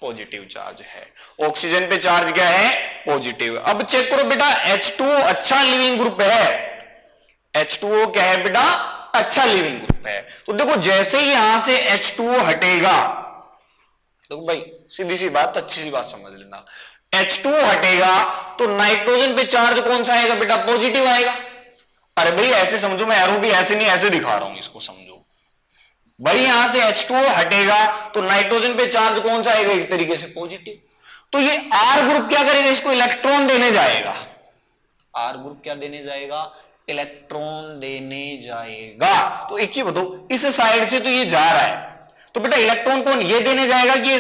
पॉजिटिव चार्ज है। ऑक्सीजन पे चार्ज क्या है, पॉजिटिव। अब चेक करो बेटा H2O अच्छा लिविंग ग्रुप है, H2O क्या है बेटा, अच्छा लिविंग ग्रुप है। तो देखो जैसे ही यहां से H2O हटेगा, तो भाई सीधी सी बात, अच्छी सी बात समझ लेना, H2O हटेगा तो नाइट्रोजन पे चार्ज कौन सा आएगा बेटा, पॉजिटिव आएगा। अरे भाई ऐसे समझो, मैं एरो भी ऐसे नहीं ऐसे दिखा रहा हूं, इसको समझो भाई। यहां से H2O हटेगा तो नाइट्रोजन पे चार्ज कौन सा आएगा, एक तरीके से पॉजिटिव। तो ये R ग्रुप क्या करेगा, इसको इलेक्ट्रॉन देने जाएगा। R ग्रुप क्या देने जाएगा, इलेक्ट्रॉन देने जाएगा। तो एक चीज बताओ, इस साइड से तो ये जा रहा है तो बेटा इलेक्ट्रॉन कौन ये देने जाएगा कि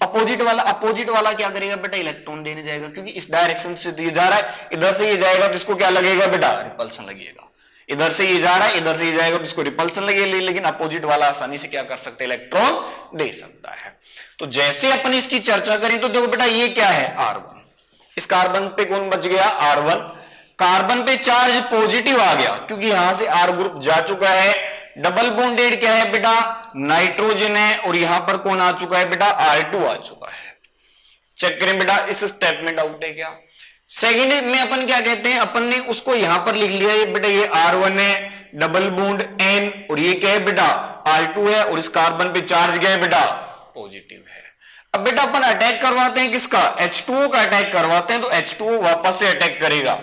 अपोजिट वाला, अपोजिट वाला क्या करेगा बेटा, इलेक्ट्रॉन देने जाएगा, क्योंकि इस डायरेक्शन से तो ये जा रहा है, इधर से ये जाएगा तो इसको क्या लगेगा बेटा, रिपल्सन लगेगा। इधर से ये जा रहा है, इधर से ये जाएगा तो इसको रिपल्सन लगेगा, लेकिन अपोजिट वाला आसानी से क्या कर सकता है, इलेक्ट्रॉन दे सकता है। तो जैसे अपन इसकी चर्चा करें तो देखो बेटा ये क्या है R1, इस कार्बन पे कौन बच गया R1, कार्बन पे चार्ज पॉजिटिव आ गया क्योंकि यहां से R ग्रुप जा चुका है। डबल बॉन्डेड क्या है बेटा, नाइट्रोजन है, और यहां पर कौन आ चुका है बेटा, R2 आ चुका है। चेक करें बेटा इस स्टेप में डाउट है क्या। सेकेंड में अपन क्या कहते हैं, अपन ने उसको यहां पर लिख लिया ये बेटा, ये R1 है, डबल बॉन्ड N, और ये क्या है बेटा R2 है, और इस कार्बन पे चार्ज क्या है बेटा, पॉजिटिव है। अब बेटा अपन अटैक करवाते हैं किसका, H2O का अटैक करवाते हैं, तो H2O वापस से अटैक करेगा।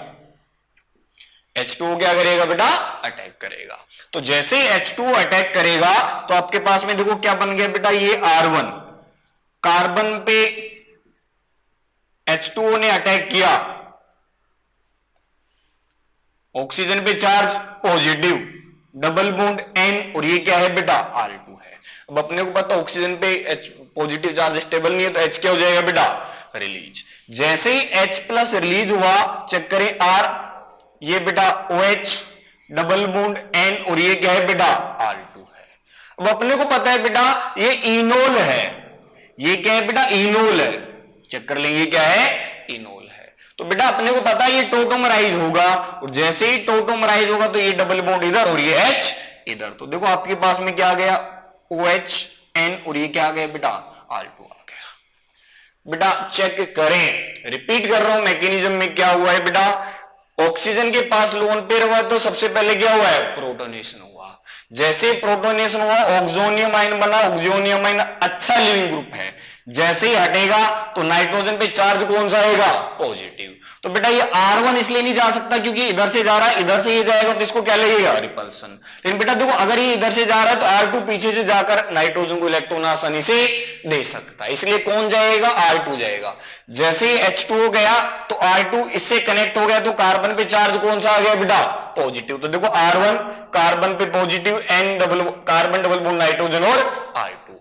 H2O क्या करेगा बेटा, अटैक करेगा। तो जैसे ही H2O अटैक करेगा तो आपके पास में देखो क्या बन गया बेटा, ये R1, कार्बन पे H2O ने अटैक किया, ऑक्सीजन पे charge positive, double bond N, और ये क्या है बेटा R2 है। अब अपने को पता ऑक्सीजन पे H पॉजिटिव चार्ज स्टेबल नहीं है तो H क्या हो जाएगा बेटा, रिलीज। जैसे ही H+ रिलीज हुआ, चेक करें R, ये बेटा OH, डबल बॉन्ड N, और ये क्या है बेटा R2 है। अब अपने को पता है बेटा ये इनोल है, ये क्या है बेटा इनोल है, चेक कर लेंगे क्या है, इनोल है। तो बेटा अपने को पता है ये टोटोमराइज होगा, और जैसे ही टोटोमराइज होगा तो ये डबल बॉन्ड इधर और ये H इधर। तो देखो आपके पास में क्या आ गया, OH N, और ये क्या आ गया बेटा R2 आ गया। बेटा चेक करें, रिपीट कर रहा हूं मैकेनिज्म में क्या हुआ है बेटा, ऑक्सीजन के पास लोन पेयर हुआ तो सबसे पहले क्या हुआ है, प्रोटोनेशन हुआ। जैसे प्रोटोनेशन हुआ ऑक्सोनियम आयन बना, ऑक्सोनियम आयन अच्छा लिविंग ग्रुप है, जैसे ही हटेगा तो नाइट्रोजन पे चार्ज कौन सा आएगा, पॉजिटिव। तो बेटा ये R1 इसलिए नहीं जा सकता क्योंकि इधर से जा रहा है, इधर से ये जाएगा तो इसको क्या लगेगा, रिपल्सन। लेकिन बेटा देखो अगर ये इधर से जा रहा है तो R2 पीछे से जाकर नाइट्रोजन को इलेक्ट्रॉन आसानी से दे सकता है, इसलिए कौन जाएगा, R2 जाएगा। जैसे ही H2O गया तो R2 इससे कनेक्ट हो गया तो कार्बन पे चार्ज कौन सा आ गया बेटा, पॉजिटिव। तो देखो R1 कार्बन पे positive, N double carbon double bond nitrogen और R2।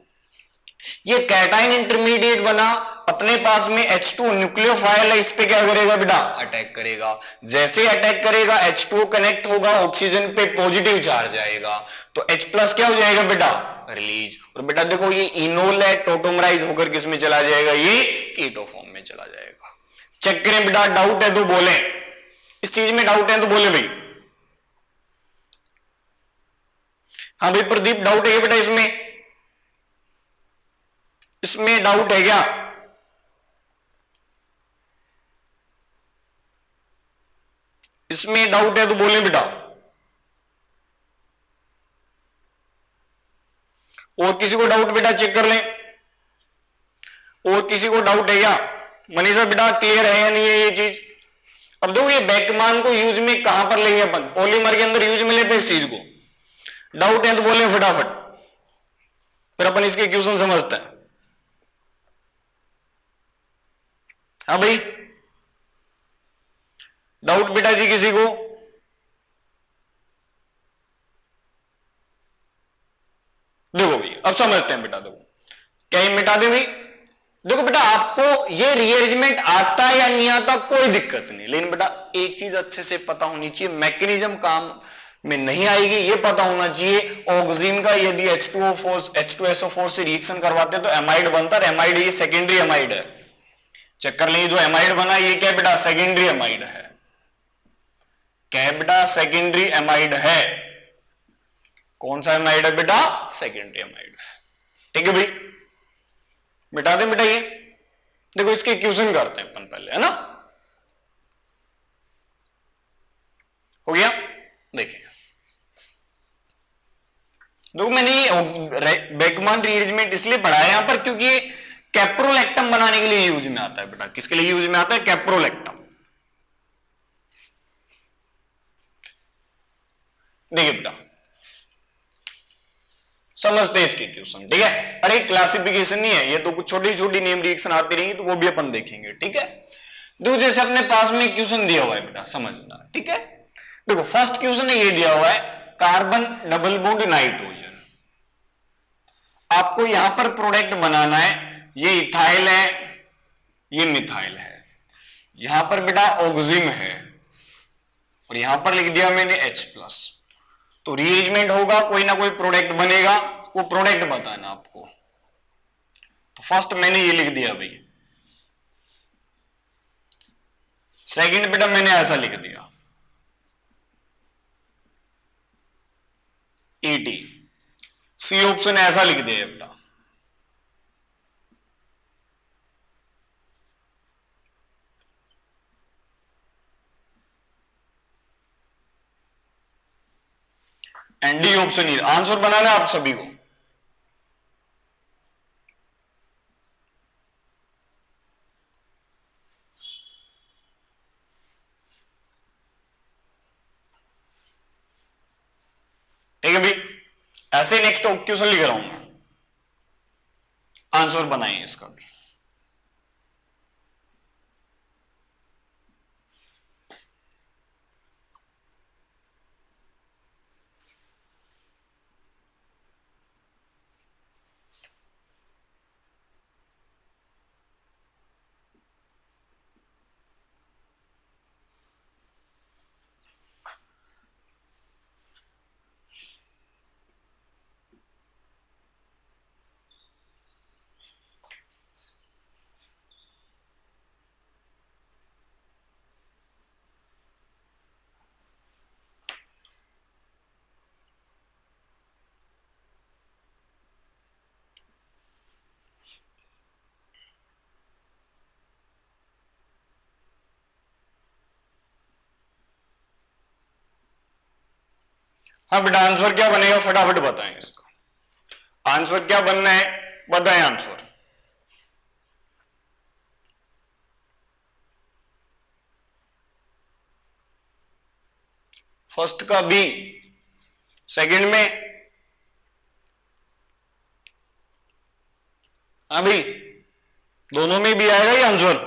ये कैटाइन इंटरमीडिएट बना, अपने पास में H2 न्यूक्लियोफाइल है, इस पे क्या करेगा बेटा, अटैक करेगा। जैसे अटैक करेगा H2 कनेक्ट होगा, ऑक्सीजन पे पॉजिटिव चार्ज आएगा, तो H+ क्या हो जाएगा बेटा, रिलीज। और बेटा देखो ये इनोल है, टोटोमराइज होकर किस में चला जाएगा, ये कीटो फॉर्म में चला जाएगा। चेक करें बेटा, डाउट है तो बोले, इस चीज में डाउट है तो बोले भाई। हाँ भाई प्रदीप, डाउट है बेटा इसमें, इसमें डाउट है क्या? इसमें डाउट है तो बोले बेटा। और किसी को डाउट बेटा चेक कर लें, और किसी को डाउट है क्या? मनीषा बेटा क्लियर है या नहीं है ये चीज? अब देखो ये बेकमान को यूज में कहां पर लेंगे अपन, पॉलीमर के अंदर यूज में लेते इस चीज को। डाउट है तो बोले फटाफट, फिर अपन इसके क्वेश्चन समझते हैं। हाँ भाई, डाउट बेटा जी किसी को? देखो भाई अब समझते हैं बेटा, देखो क्या ये मिटा दे भाई? देखो बेटा आपको ये रीअरेंजमेंट आता है या नहीं आता कोई दिक्कत नहीं, लेकिन बेटा एक चीज अच्छे से पता होनी चाहिए, मैकेनिज्म काम में नहीं आएगी, ये पता होना चाहिए। ऑक्सीजन का यदि H2SO4 से रिएक्शन करवाते हैं तो एमाइड बनता है, एमाइड ये सेकेंडरी एमाइड है। चेक कर लेंगे, जो एमाइड बना ये क्या बेटा, सेकेंडरी एमाइड है। क्या बेटा, सेकेंडरी एमाइड है। कौन सा एमाइड है बेटा, सेकेंडरी एमाइड है। ठीक है भाई, मिटा दे बेटा ये। देखो इसके क्वेश्चन करते हैं अपन पहले, है ना, हो गया। देखिए देखो मैंने बेकमान रीअरेंजमेंट इसलिए पढ़ाया यहां पर क्योंकि कैप्रोलैक्टम बनाने के लिए यूज में आता है बेटा। किसके लिए यूज में आता है, कैप्रोलैक्टम। देखिए बेटा समझते हैं इसके क्वेश्चन, ठीक है। अरे क्लासिफिकेशन नहीं है ये, तो कुछ छोटी छोटी नेम रिएक्शन आती रहेंगी तो वो भी अपन देखेंगे, ठीक है। देखो जैसे अपने पास में क्वेश्चन दिया हुआ है बेटा, समझना, ठीक है। देखो फर्स्ट क्वेश्चन ये दिया हुआ है, कार्बन डबल बॉन्ड नाइट्रोजन। आपको यहां पर प्रोडक्ट बनाना है, ये इथाइल है, ये मिथाइल है, यहां पर बेटा ऑक्सिजन है, और यहां पर लिख दिया मैंने H+। तो रीअरेंजमेंट होगा, कोई ना कोई प्रोडक्ट बनेगा, वो प्रोडक्ट बताना आपको। तो फर्स्ट मैंने ये लिख दिया भाई, सेकंड बेटा मैंने ऐसा लिख दिया ET, सी ऑप्शन ऐसा लिख दिया बेटा। एंड डी ऑप्शन ही आंसर बनाना आप सभी को। ठीक है भाई, ऐसे नेक्स्ट क्वेश्चन लिख रहा हूं मैं, आंसर बनाइए इसका भी। हाँ बेटा आंसर क्या बनेगा फटाफट बताएं इसका, आंसर क्या बनना है बताएं आंसर। फर्स्ट का बी, सेकंड में हाँ भाई दोनों में भी आएगा ये आंसर,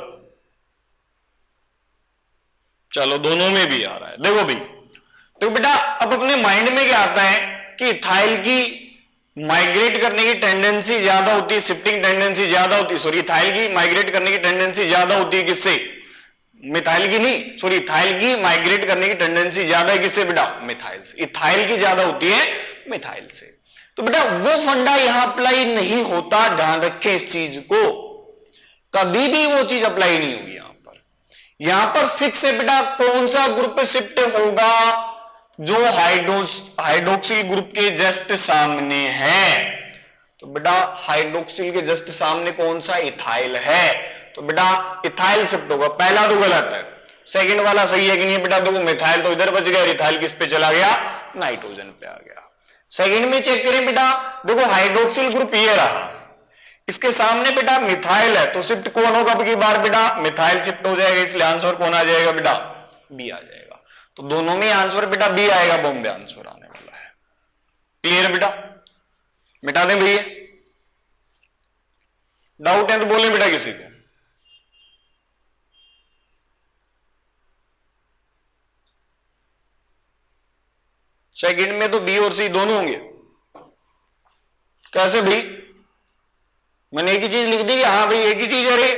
चलो दोनों में भी आ रहा है। देखो भाई तो बेटा अब अपने माइंड में क्या आता है कि इथाइल की माइग्रेट करने की टेंडेंसी ज्यादा होती है, शिफ्टिंग टेंडेंसी ज्यादा होती है, सॉरी इथाइल की माइग्रेट करने की टेंडेंसी ज्यादा होती है किससे, मिथाइल की नहीं, सॉरी इथाइल की माइग्रेट करने की टेंडेंसी ज्यादा है किससे बेटा, मिथाइल से। इथाइल की ज्यादा होती है मिथाइल से। तो बेटा वो फंडा यहां अप्लाई नहीं होता, ध्यान रखें इस चीज को, कभी भी वो चीज अप्लाई नहीं होगी यहां पर फिक्स है बेटा कौन सा ग्रुप शिफ्ट होगा, जो हाइड्रोक्सिल ग्रुप के जस्ट सामने है। तो बेटा हाइड्रोक्सिल के जस्ट सामने कौन सा, इथाइल है, तो बेटा इथाइल शिफ्ट होगा। पहला तो गलत है, सेकंड वाला सही है कि नहीं बेटा, देखो मिथाइल तो इधर बच गया, इथाइल किस पे चला गया, नाइट्रोजन पे आ गया। सेकंड में चेक करें बेटा, देखो हाइड्रोक्सिल ग्रुप ये रहा, इसके सामने बेटा मिथाइल है, तो शिफ्ट कौन होगा अब की बार बेटा, मिथाइल शिफ्ट हो जाएगा, इसलिए आंसर कौन आ जाएगा बेटा, बी आ जाएगा। तो दोनों में आंसर बेटा बी आएगा, बॉम्बे आंसर आने वाला है। क्लियर बेटा, मिटा दें भैया, डाउट है तो बोले बेटा किसी को। सेकंड में तो बी और सी दोनों होंगे, कैसे भाई, मैंने एक ही चीज लिख दी, हाँ भाई एक ही चीज है रे,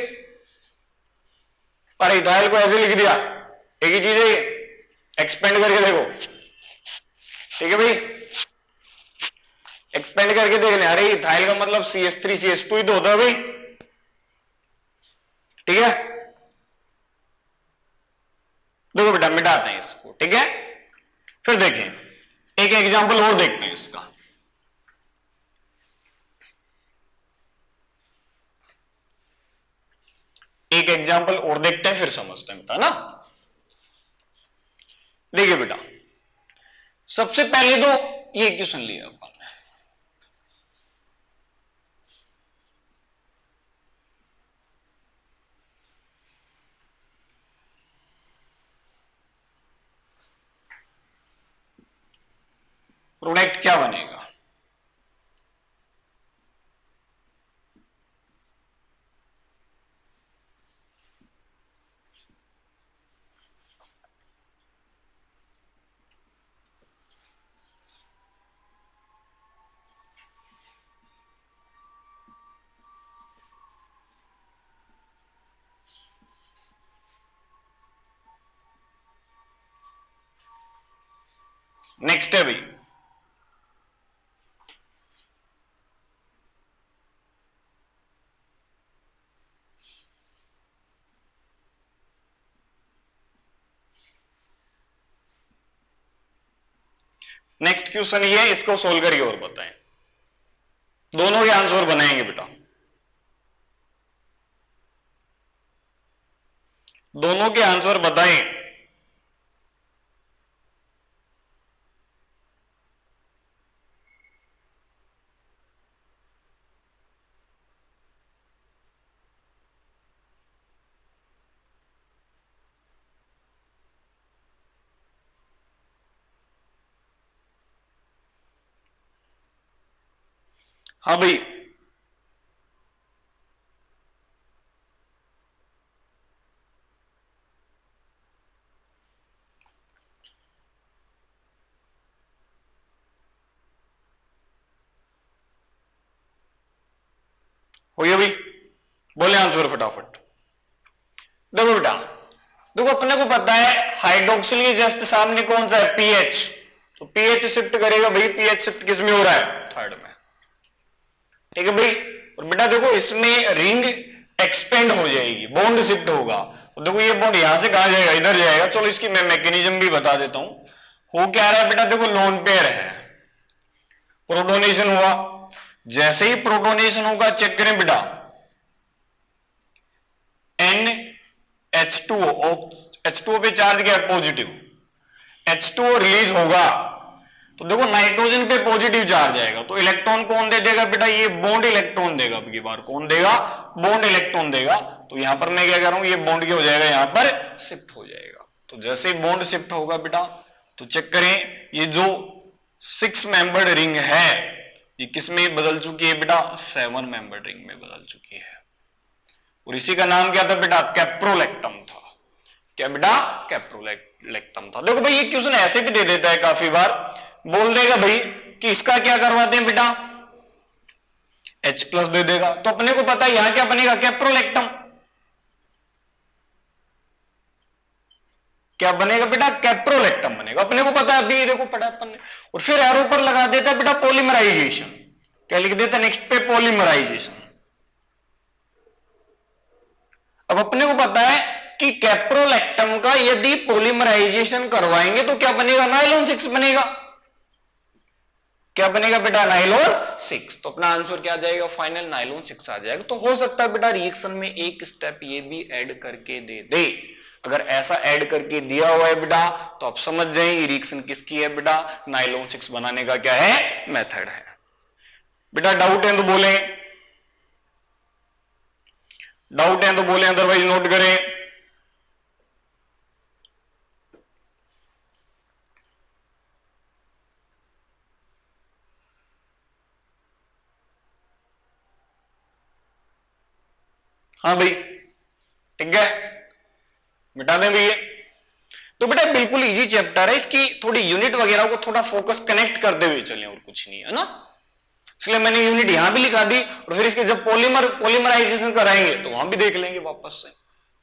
अरे इथाइल को ऐसे लिख दिया, एक ही चीज है ये, एक्सपेंड करके देखो, ठीक है भाई, एक्सपेंड करके देख लें। अरे इथाइल का मतलब CH3 CH2 ही तो होता है भाई, ठीक है। देखो बेटा मिटाते हैं इसको, ठीक है, फिर देखें एक एग्जांपल और देखते हैं इसका। एक एग्जांपल और देखते हैं फिर समझते हैं बेटा ना। देखिए बेटा सबसे पहले तो ये क्वेश्चन लिया अपन ने, प्रोडक्ट क्या बनेगा, नेक्स्ट है भाई नेक्स्ट क्वेश्चन ये है, इसको सोल्व करके और बताएं, दोनों के आंसर बनाएंगे बेटा, दोनों के आंसर बताएं। हाँ भाई हो गया भाई, बोले आंसर फटाफट। देखो बेटा, देखो अपने को पता है हाइड्रोक्सिल के जस्ट सामने कौन सा है, पीएच, तो पीएच शिफ्ट करेगा भाई, पीएच शिफ्ट किस में हो रहा है, थर्ड में, ठीक है भाई। और बेटा देखो इसमें रिंग एक्सपेंड हो जाएगी, बॉन्ड शिफ्ट होगा, तो देखो ये बॉन्ड यहां से कहां जाएगा, इधर जाएगा। चलो इसकी मैं मैकेनिज्म भी बता देता हूं, हो क्या रहा है बेटा, देखो लोन पेयर है, प्रोटोनेशन हुआ, जैसे ही प्रोटोनेशन होगा चेक करें बेटा, NH2O, H2O पे चार्ज क्या है, पॉजिटिव, H2O रिलीज होगा, तो देखो नाइट्रोजन पे पॉजिटिव चार्ज आएगा, तो इलेक्ट्रॉन कौन दे देगा बेटा, ये बॉन्ड इलेक्ट्रॉन देगा, अब की बार कौन देगा, बॉन्ड इलेक्ट्रॉन देगा। तो यहां पर मैं क्या कर रहा हूं, ये बॉन्ड क्या हो जाएगा, यहां पर शिफ्ट हो जाएगा। तो जैसे ही बॉन्ड शिफ्ट होगा बेटा, तो चेक करें ये जो 6 मेंबर्ड रिंग है ये किस में बदल चुकी है बेटा, 7 मेंबर्ड रिंग में बदल चुकी है, और इसी का नाम क्या था बेटा, कैप्रोलेक्टम था। क्या बेटा, कैप्रोलेक्टम था। देखो भाई ये क्वेश्चन ऐसे भी दे देता है काफी बार, बोल देगा भाई कि इसका क्या करवाते हैं बेटा, H प्लस दे देगा। तो अपने को पता है यहां क्या बनेगा, कैप्रोलेक्टम। क्या बनेगा बेटा, कैप्रोलेक्टम बनेगा, अपने को पता है, अभी देखो पढ़ा अपन ने। और फिर एरो पर लगा देता है बेटा पॉलीमराइजेशन। क्या लिख देता है नेक्स्ट पे, पॉलीमराइजेशन। अब अपने को पता है कि कैप्रोलेक्टम का यदि पॉलीमराइजेशन करवाएंगे तो क्या बनेगा, नाइलॉन 6 बनेगा। क्या बनेगा बेटा, नाइलॉन 6। तो अपना आंसर क्या आ जाएगा, फाइनल नाइलॉन 6 आ जाएगा। तो हो सकता है बेटा रिएक्शन में एक स्टेप ये भी ऐड करके दे दे। अगर ऐसा ऐड करके दिया हुआ है बेटा तो आप समझ जाए रिएक्शन किसकी है बेटा, नाइलॉन 6 बनाने का क्या है, मेथड है। बेटा डाउट है तो बोले, डाउट है तो बोले, अदरवाइज नोट करें। हाँ भाई ठीक है, मिटा दें भैया। तो बेटा बिल्कुल इजी चैप्टर है, इसकी थोड़ी यूनिट वगैरह को थोड़ा फोकस कनेक्ट करते हुए चले, और कुछ नहीं है ना। इसलिए मैंने यूनिट यहां भी लिखा दी, और फिर इसके जब पॉलीमराइजेशन कराएंगे तो वहां भी देख लेंगे वापस से।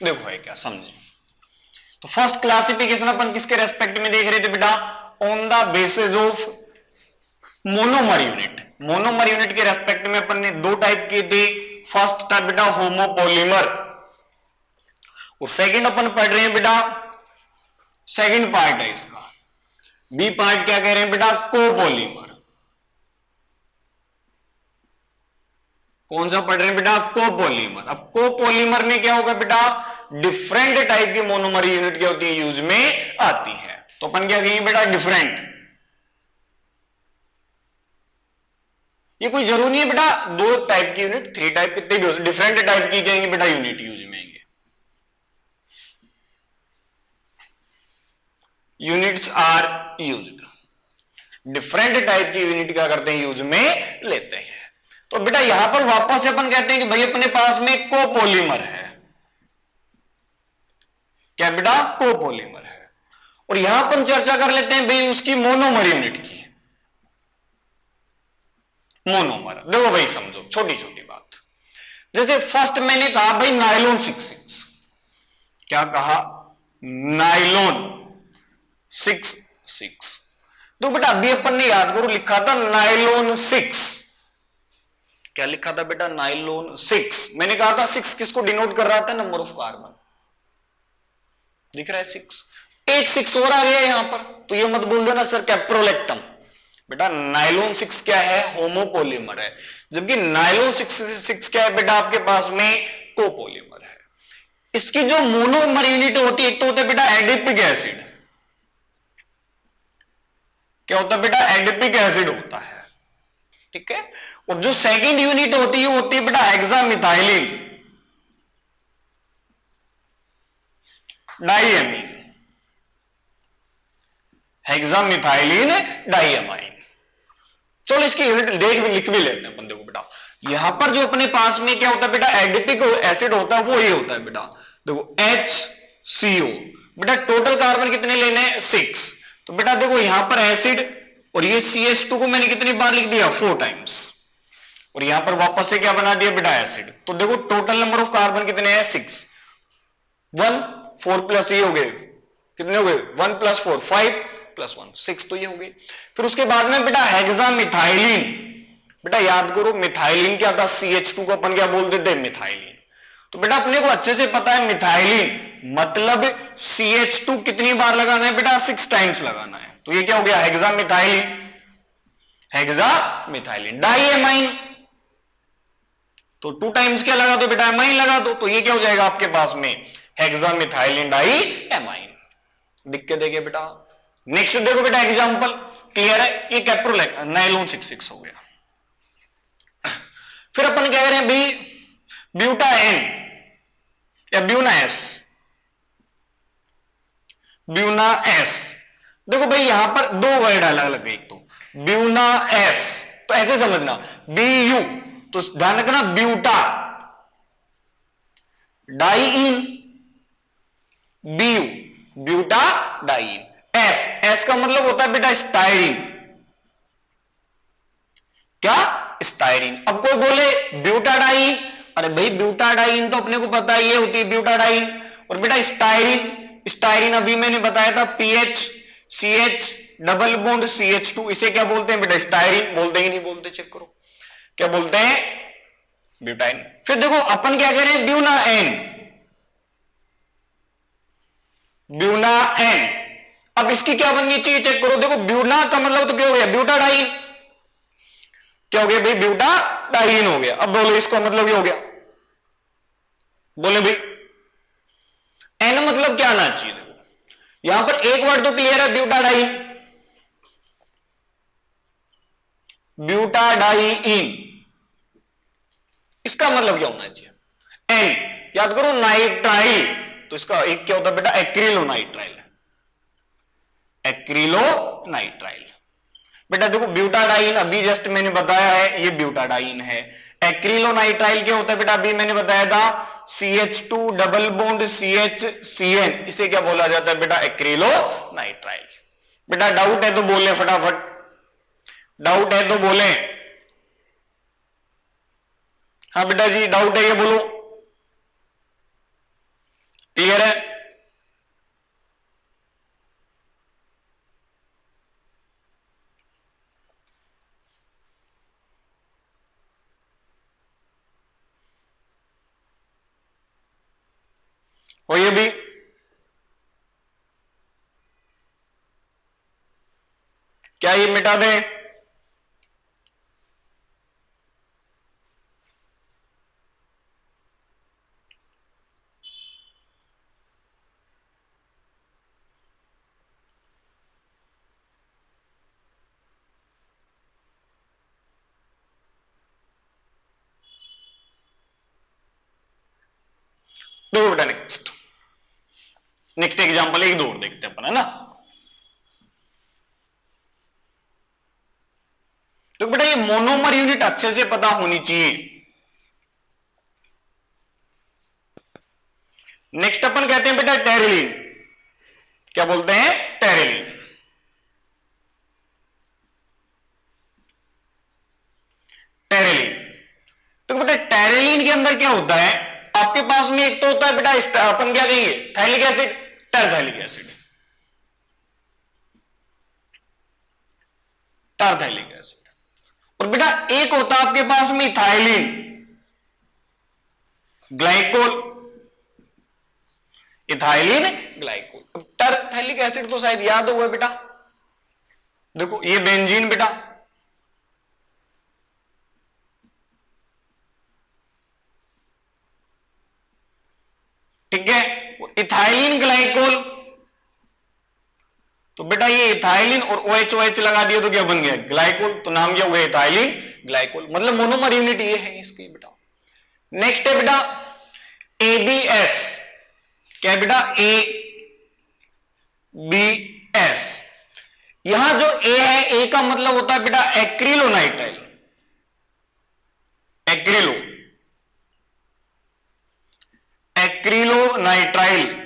देखो है क्या, समझे। तो फर्स्ट क्लासिफिकेशन अपन किसके रेस्पेक्ट में देख रहे थे बेटा, on the basis of monomer unit. Monomer unit के रेस्पेक्ट में अपन ने दो टाइप किए थे। फर्स्ट था बेटा होमोपॉलीमर, और सेकंड अपन पढ़ रहे हैं बेटा, सेकंड पार्ट है इसका, बी पार्ट क्या कह रहे हैं बेटा, कोपॉलीमर। कौन सा पढ़ रहे हैं बेटा, कोपॉलीमर। अब कोपॉलीमर में क्या होगा बेटा, डिफरेंट टाइप की मोनोमर यूनिट क्या होती है, यूज में आती है। तो अपन क्या कहेंगे बेटा, डिफरेंट। ये कोई जरूरी नहीं है बेटा दो टाइप की यूनिट, 3 टाइप कितने भी हो, डिफरेंट टाइप की कहेंगे बेटा यूनिट यूज में आएंगे। Units are used, different type की यूनिट क्या करते हैं, यूज में लेते हैं। तो बेटा यहां पर वापस से अपन कहते हैं कि भाई अपने पास में कोपॉलीमर है। क्या बेटा, कोपॉलीमर है। और यहां पर चर्चा कर लेते हैं भाई उसकी मोनोमर यूनिट की। मोनोमर देखो भाई समझो, छोटी छोटी बात। जैसे फर्स्ट मैंने कहा भाई नाइलॉन 6 क्या कहा, नाइलॉन 6। तो बेटा अभी अपन ने याद करो लिखा था नाइलॉन 6। क्या लिखा था बेटा, नाइलॉन 6। मैंने कहा था 6 किसको डिनोट कर रहा था, नंबर ऑफ कार्बन। दिख रहा है 6, एक 6 और आ गया यहां पर। तो ये मत बोल देना सर कैप्रोलेक्टम। बेटा नाइलॉन 6 क्या है, होमोपॉलीमर है, जबकि नाइलॉन 6 क्या है बेटा आपके पास में, कोपॉलीमर है। इसकी जो मोनोमर यूनिट होती है, एक तो होता है बेटा एडिपिक एसिड। क्या होता है बेटा, एडिपिक एसिड होता है, ठीक है। और जो सेकंड यूनिट होती है वो होती है बेटा हेक्सामिथाइलिन डाइएमीन। Hexamethylene diamine. चलो इसकी यूनिट लिख भी लेते हैं अपन। देखो बेटा यहां पर जो अपने पास में क्या होता है बेटा, एडिपिक एसिड होता है, वो ये होता है बेटा, देखो HCO। बेटा टोटल कार्बन कितने लेने हैं, 6। तो बेटा देखो यहां पर एसिड, और ये CH2 को मैंने कितनी बार लिख दिया, 4 टाइम्स। और यहां पर वापस से क्या बना दिया बेटा, एसिड। तो देखो टोटल नंबर ऑफ कार्बन कितने हैं, 6। 1 4 प्लस ये हो गए, कितने हो गए, 1 + 4 5 + 1 6। तो ये हो गई। फिर उसके बाद में बेटा हेक्सामिथाइलिन। बेटा याद करो मिथाइलिन क्या था, CH2 को अपन क्या बोल देते हैं, मिथाइलिन। तो बेटा अपने को अच्छे से पता है मिथाइलिन मतलब CH2 कितनी बार लगाना है बेटा, 6 टाइम्स लगाना है। तो ये क्या हो गया, हेक्सामिथाइलिन। हेक्सामिथाइलिन डाइएमाइन, तो 2 टाइम्स क्या लगा दो बेटा, एमाइन लगा दो। तो ये क्या हो जाएगा आपके पास में, हेक्सामिथाइलिन डाइएमाइन। दिख के देखे बेटा। नेक्स्ट देखो बेटा एग्जांपल, क्लियर है, ये कैप्रोलेक्ट नाइलॉन 6 हो गया। फिर अपन कह रहे हैं भी ब्यूटा N या ब्यूना S। ब्यूना S देखो भाई यहां पर 2 वर्ड अलग अलग, एक तो ब्यूना S, तो ऐसे समझना BU, तो ध्यान रखना buta diene, BU buta diene. S का मतलब होता है बेटा स्टाइरिन। क्या, स्टायरीन। अब कोई बोले ब्यूटाडाइन, अरे भाई ब्यूटाडाइन तो अपने को पता ही है होती है ब्यूटाडाइन। और बेटा स्टायरीन, स्टायरीन अभी मैंने बताया था pH CH double bond CH2, इसे क्या बोलते हैं बेटा स्टायरीन। बोलते ही नहीं बोलते, चेक करो क्या बोलते हैं, ब्यूटाइन। फिर देखो अपन क्या कह रहे हैं, ब्यूना एन, ब्यूना एन। अब इसकी क्या बननी चाहिए चेक करो, देखो ब्यूना का मतलब तो क्या हो गया, ब्यूटाडाइन। क्या हो गया भाई, ब्यूटाडाइन हो गया। अब बोलो इसका मतलब क्या हो गया, बोले भाई एन मतलब क्या आना चाहिए। देखो यहां पर एक वर्ड तो क्लियर है, ब्यूटाडाइन, ब्यूटाडाइन। इसका मतलब क्या होना चाहिए, एन। याद करो नाइट्राइल, तो इसका एक क्या होता है बेटा, एक्रिलोनाइट्राइल, एक्रिलोनाइट्राइल। बेटा देखो ब्यूटाडाइन अभी जस्ट मैंने बताया है, ये ब्यूटाडाइन है। एक्रिलोनाइट्राइल क्या होता है बेटा, अभी मैंने बताया था CH2 double bond CH CN, इसे क्या बोला जाता है बेटा, एक्रिलोनाइट्राइल। बेटा डाउट है तो बोले फटाफट, डाउट है तो बोले। हाँ बेटा जी डाउट है ये बोलो, क्लियर है। हो ये भी, क्या ये मिटा दें, देखो बेटा नेक्स्ट, नेक्स्ट एग्जांपल एक दो और देखते हैं अपन, है ना। तो बेटा ये मोनोमर यूनिट अच्छे से पता होनी चाहिए। नेक्स्ट अपन कहते हैं बेटा टेरिलीन, क्या बोलते हैं, टेरिलीन। टेरिलीन, तो बेटा टेरिलीन के अंदर क्या होता है, आपके पास में एक तो होता है बेटा अपन क्या कहेंगे, phthalic acid, terephthalic acid, terephthalic acid. और बेटा एक होता है आपके पास में ethylene glycol, ethylene glycol. Terephthalic acid तो शायद याद होगा बेटा, देखो ये बेंजीन बेटा, ठीक है। इथाइलिन ग्लाइकोल, तो बेटा ये इथाइलिन और OH लगा दिया तो क्या बन गया, ग्लाइकोल, तो नाम क्या हो गया, इथाइलिन ग्लाइकोल। मतलब मोनोमर यूनिट ये है इसकी बेटा। नेक्स्ट है बेटा ABS, क्या है बेटा, ABS। यहां जो A है, A का मतलब होता है बेटा एक्रिलोनाइट्राइल, एक्रिलोनाइट्राइल।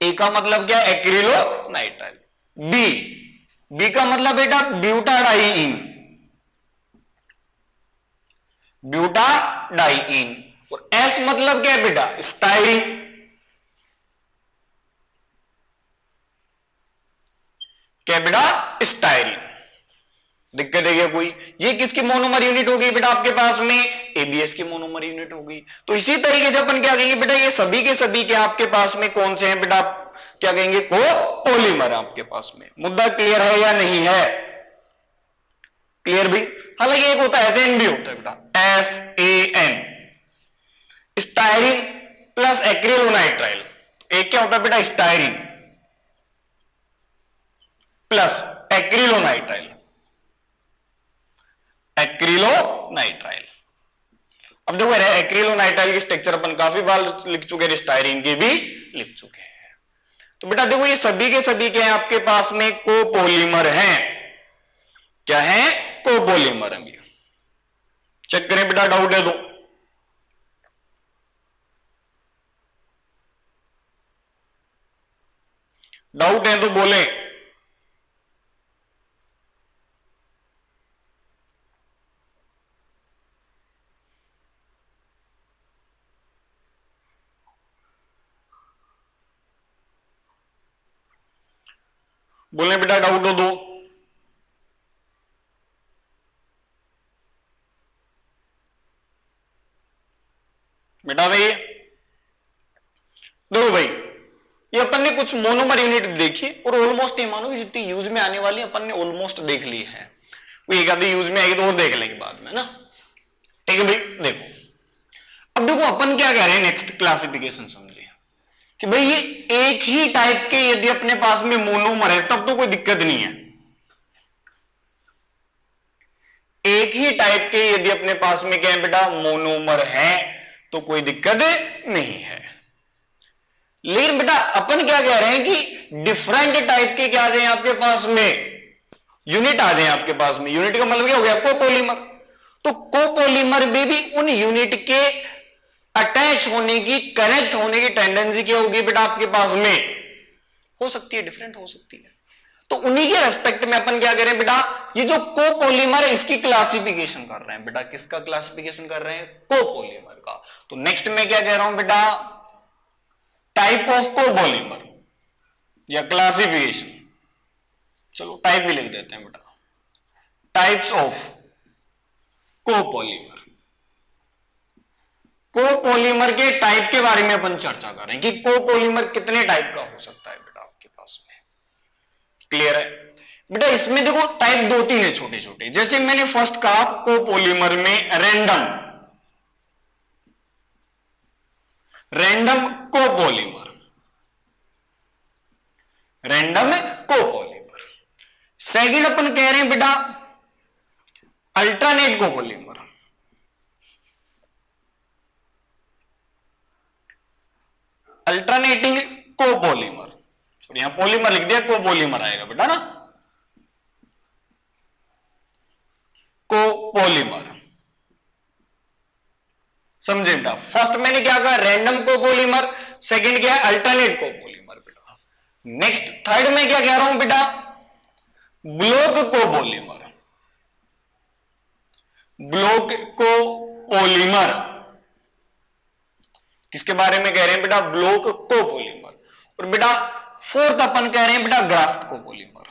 ए का मतलब क्या, एक्रिलोनाइट्राइल। बी का मतलब बेटा ब्यूटाडाइन, ब्यूटाडाइन। और एस मतलब क्या है बेटा, स्टाइरिन, क्या बेटा, स्टाइरिन। दिक्कत है क्या कोई, ये किसकी मोनोमर यूनिट होगी बेटा आपके पास में, एबीएस की मोनोमर यूनिट होगी। तो इसी तरीके से अपन क्या कहेंगे बेटा, ये सभी के सभी क्या आपके पास में कौन से हैं बेटा, क्या कहेंगे, को पॉलीमर आपके पास में। मुद्दा क्लियर है या नहीं है, क्लियर भी। हालांकि एक होता है SAN भी होता है बेटा, SAN, स्टायरिन प्लस एक्रिलोनाइट्राइल। एक क्या होता है बेटा, स्टायरिन प्लस एक्रिलोनाइट्राइल, एक्रिलोनाइट्राइल। अब देखो एक्रिलोनाइट्राइल की स्ट्रक्चर अपन काफी बार लिख चुके हैं, स्टायरिन की भी लिख चुके हैं। तो बेटा देखो ये सभी के सभी के आपके पास में कोपोलीमर हैं, क्या है, कोपोलीमर हैं। चेक करें बेटा, डाउट है तो, डाउट है तो बोले। बोले बेटा डाउट हो दो। बेटा भाई देखो भाई, ये अपन ने कुछ मोनोमर यूनिट देखी और ऑलमोस्ट ये मानो कि जितनी यूज में आने वाली अपन ने ऑलमोस्ट देख ली है। वो एक आधी यूज में आएगी तो और देख लेंगे बाद में ना। ठीक है भाई, देखो अब देखो अपन क्या कह रहे हैं, नेक्स्ट क्लासिफिकेशन समझिए कि भाई ये एक ही टाइप के यदि अपने पास में मोनोमर है तब तो कोई दिक्कत नहीं है। एक ही टाइप के यदि अपने पास में क्या है बेटा, मोनोमर है तो कोई दिक्कत नहीं है। लेकिन बेटा अपन क्या कह रहे हैं कि डिफरेंट टाइप के क्या आ जाए आपके पास में, यूनिट आ जाए आपके पास में। यूनिट का मतलब क्या हो गया, कोपोलीमर। तो कोपोलीमर में भी उन यूनिट के अटैच होने की, कनेक्ट होने की टेंडेंसी क्या होगी बेटा आपके पास में, हो सकती है, डिफरेंट हो सकती है। तो उन्हीं के रेस्पेक्ट में अपन क्या करें बेटा, ये जो कोपोलीमर है इसकी क्लासिफिकेशन कर रहे हैं बेटा। किसका क्लासिफिकेशन कर रहे हैं, कोपोलीमर का। तो नेक्स्ट में क्या कह रहा हूं बेटा, टाइप ऑफ कोपोलीमर या क्लासिफिकेशन। चलो टाइप भी लिख देते हैं बेटा, टाइप्स ऑफ कोपोलीमर। कोपोलीमर के टाइप के बारे में अपन चर्चा कर रहे हैं कि कोपोलीमर कितने टाइप का हो सकता है बेटा आपके पास में। क्लियर है बेटा। इसमें देखो टाइप दो तीन है छोटे छोटे। जैसे मैंने फर्स्ट कहा कोपोलीमर में random copolymer, random copolymer. Second अपन कह रहे हैं बेटा अल्टरनेट कोपोलीमर, अल्टरनेटिंग कोपोलीमर। यहां पॉलीमर लिख दिया, कोपोलीमर आएगा बेटा ना, कोपोलीमर। समझे बेटा। फर्स्ट मैंने क्या कहा, रैंडम कोपोलीमर। सेकंड क्या है, अल्टरनेट कोपोलीमर बेटा। नेक्स्ट थर्ड में क्या कह रहा हूं बेटा, ब्लॉक कोपोलीमर, ब्लॉक कोपोलीमर। किसके बारे में कह रहे हैं बेटा, ब्लॉक कोपोलीमर। और बेटा फोर्थ अपन कह रहे हैं बेटा ग्राफ्ट कोपोलीमर,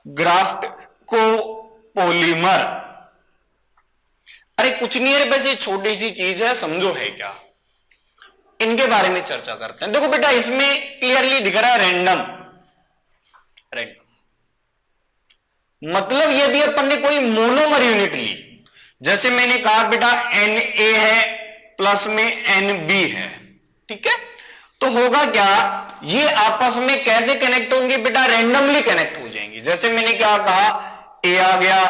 ग्राफ्ट कोपोलीमर। अरे कुछ नहीं है, वैसे छोटी सी चीज है, समझो है क्या, इनके बारे में चर्चा करते हैं। देखो बेटा इसमें क्लियरली दिख रहा है रैंडम, रैंडम मतलब यदि अपन ने कोई मोनोमर यूनिट ली, जैसे मैंने कहा बेटा Na है प्लस में Nb है, ठीक है, तो होगा क्या, ये आपस में कैसे कनेक्ट होंगे बेटा, रैंडमली कनेक्ट हो जाएंगे। जैसे मैंने क्या कहा, A आ गया,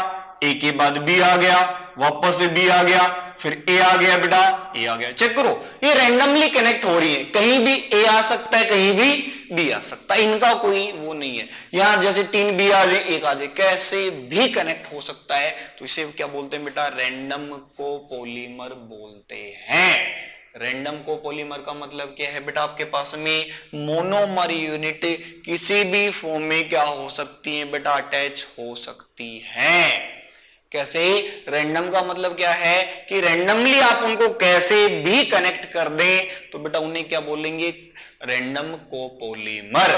A के बाद B आ गया, वापस से B आ गया, फिर A आ गया बेटा, A आ गया। चेक करो ये रैंडमली कनेक्ट हो रही है, कहीं भी A आ सकता है, कहीं भी B आ सकता है, इनका कोई वो नहीं है। यहां जैसे 3 B आ जाए, 1 आ जाए, कैसे भी कनेक्ट हो सकता है। तो इसे क्या बोलते हैं बेटा, रैंडम कोपोलीमर बोलते हैं। रैंडम कोपोलीमर का मतलब क्या है बेटा, आपके पास में मोनोमर यूनिट किसी भी फॉर्म में क्या हो सकती है बेटा, अटैच हो सकती है। कैसे, रैंडम का मतलब क्या है कि रैंडमली आप उनको कैसे भी कनेक्ट कर दें तो बेटा उन्हें क्या बोलेंगे, रैंडम कोपोलीमर।